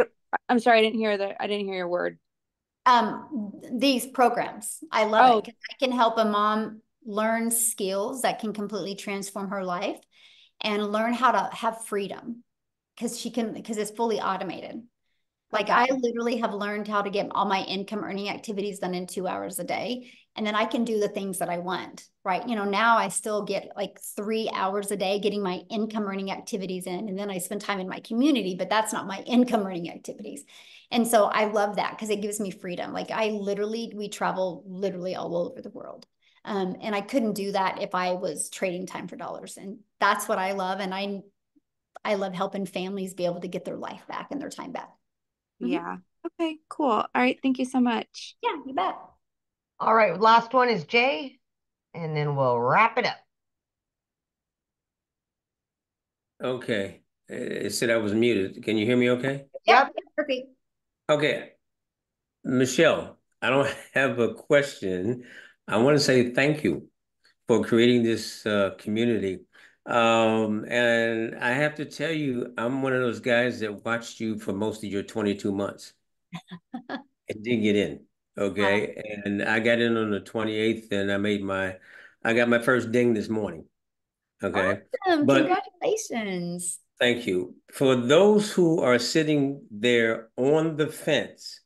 I'm sorry, I didn't hear your word. These programs. I love it because I can help a mom learn skills that can completely transform her life and learn how to have freedom because it's fully automated. Like I literally have learned how to get all my income earning activities done in 2 hours a day. And then I can do the things that I want, right? Now I still get like 3 hours a day getting my income earning activities in. And then I spend time in my community, but that's not my income earning activities. And so I love that because it gives me freedom. Like we travel literally all over the world. And I couldn't do that if I was trading time for dollars. And that's what I love. And I love helping families be able to get their life back and their time back. Yeah. Okay, cool. All right. Thank you so much. Yeah, you bet. All right. Last one is Jay, and then we'll wrap it up. Okay. It said I was muted. Can you hear me okay? Yep. Perfect. Okay. Michelle, I don't have a question. I want to say thank you for creating this community. And I have to tell you, I'm one of those guys that watched you for most of your 22 months and didn't get in. Okay. Wow. And I got in on the 28th and I got my first ding this morning. Okay. Awesome. Congratulations. Thank you. For those who are sitting there on the fence,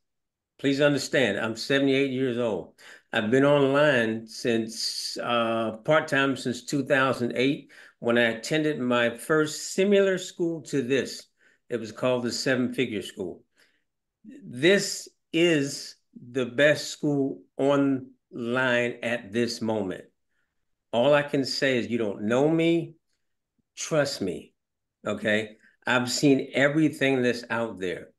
please understand, I'm 78 years old. I've been online since part-time since 2008 when I attended my first similar school to this. It was called the Seven Figure School. This is the best school online at this moment. All I can say is you don't know me, trust me, okay? I've seen everything that's out there.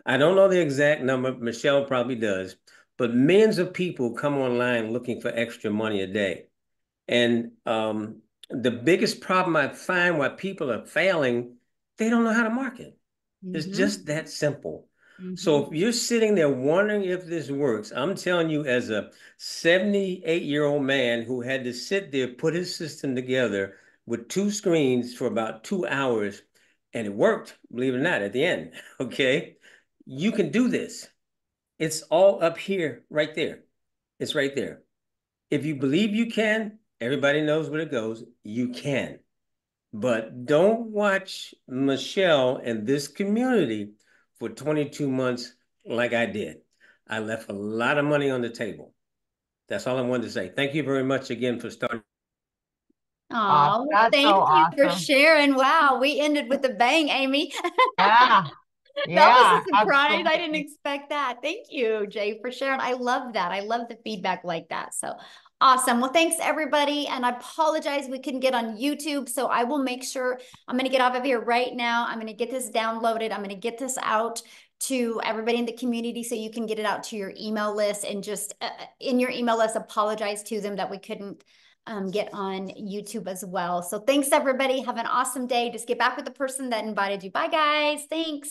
I don't know the exact number, Michelle probably does, but millions of people come online looking for extra money a day. And the biggest problem I find why people are failing, they don't know how to market. It's just that simple. So if you're sitting there wondering if this works, I'm telling you, as a 78-year-old man who had to sit there, put his system together with 2 screens for about 2 hours, and it worked, believe it or not, at the end, okay? You can do this. It's all up here, right there. It's right there. If you believe you can, everybody knows where it goes, you can. But don't watch Michelle and this community for 22 months like I did. I left a lot of money on the table. That's all I wanted to say. Thank you very much again for starting. Oh, that's thank so you for awesome. sharing. Wow, we ended with a bang, Amy. Yeah. That was a surprise. Absolutely. I didn't expect that. Thank you, Jay, for sharing. I love that. I love the feedback like that. So awesome. Well, thanks everybody. And I apologize we couldn't get on YouTube. So I will make sure I'm going to get off of here right now. I'm going to get this downloaded. I'm going to get this out to everybody in the community so you can get it out to your email list, and just in your email list, apologize to them that we couldn't get on YouTube as well. So thanks everybody. Have an awesome day. Just get back with the person that invited you. Bye guys. Thanks.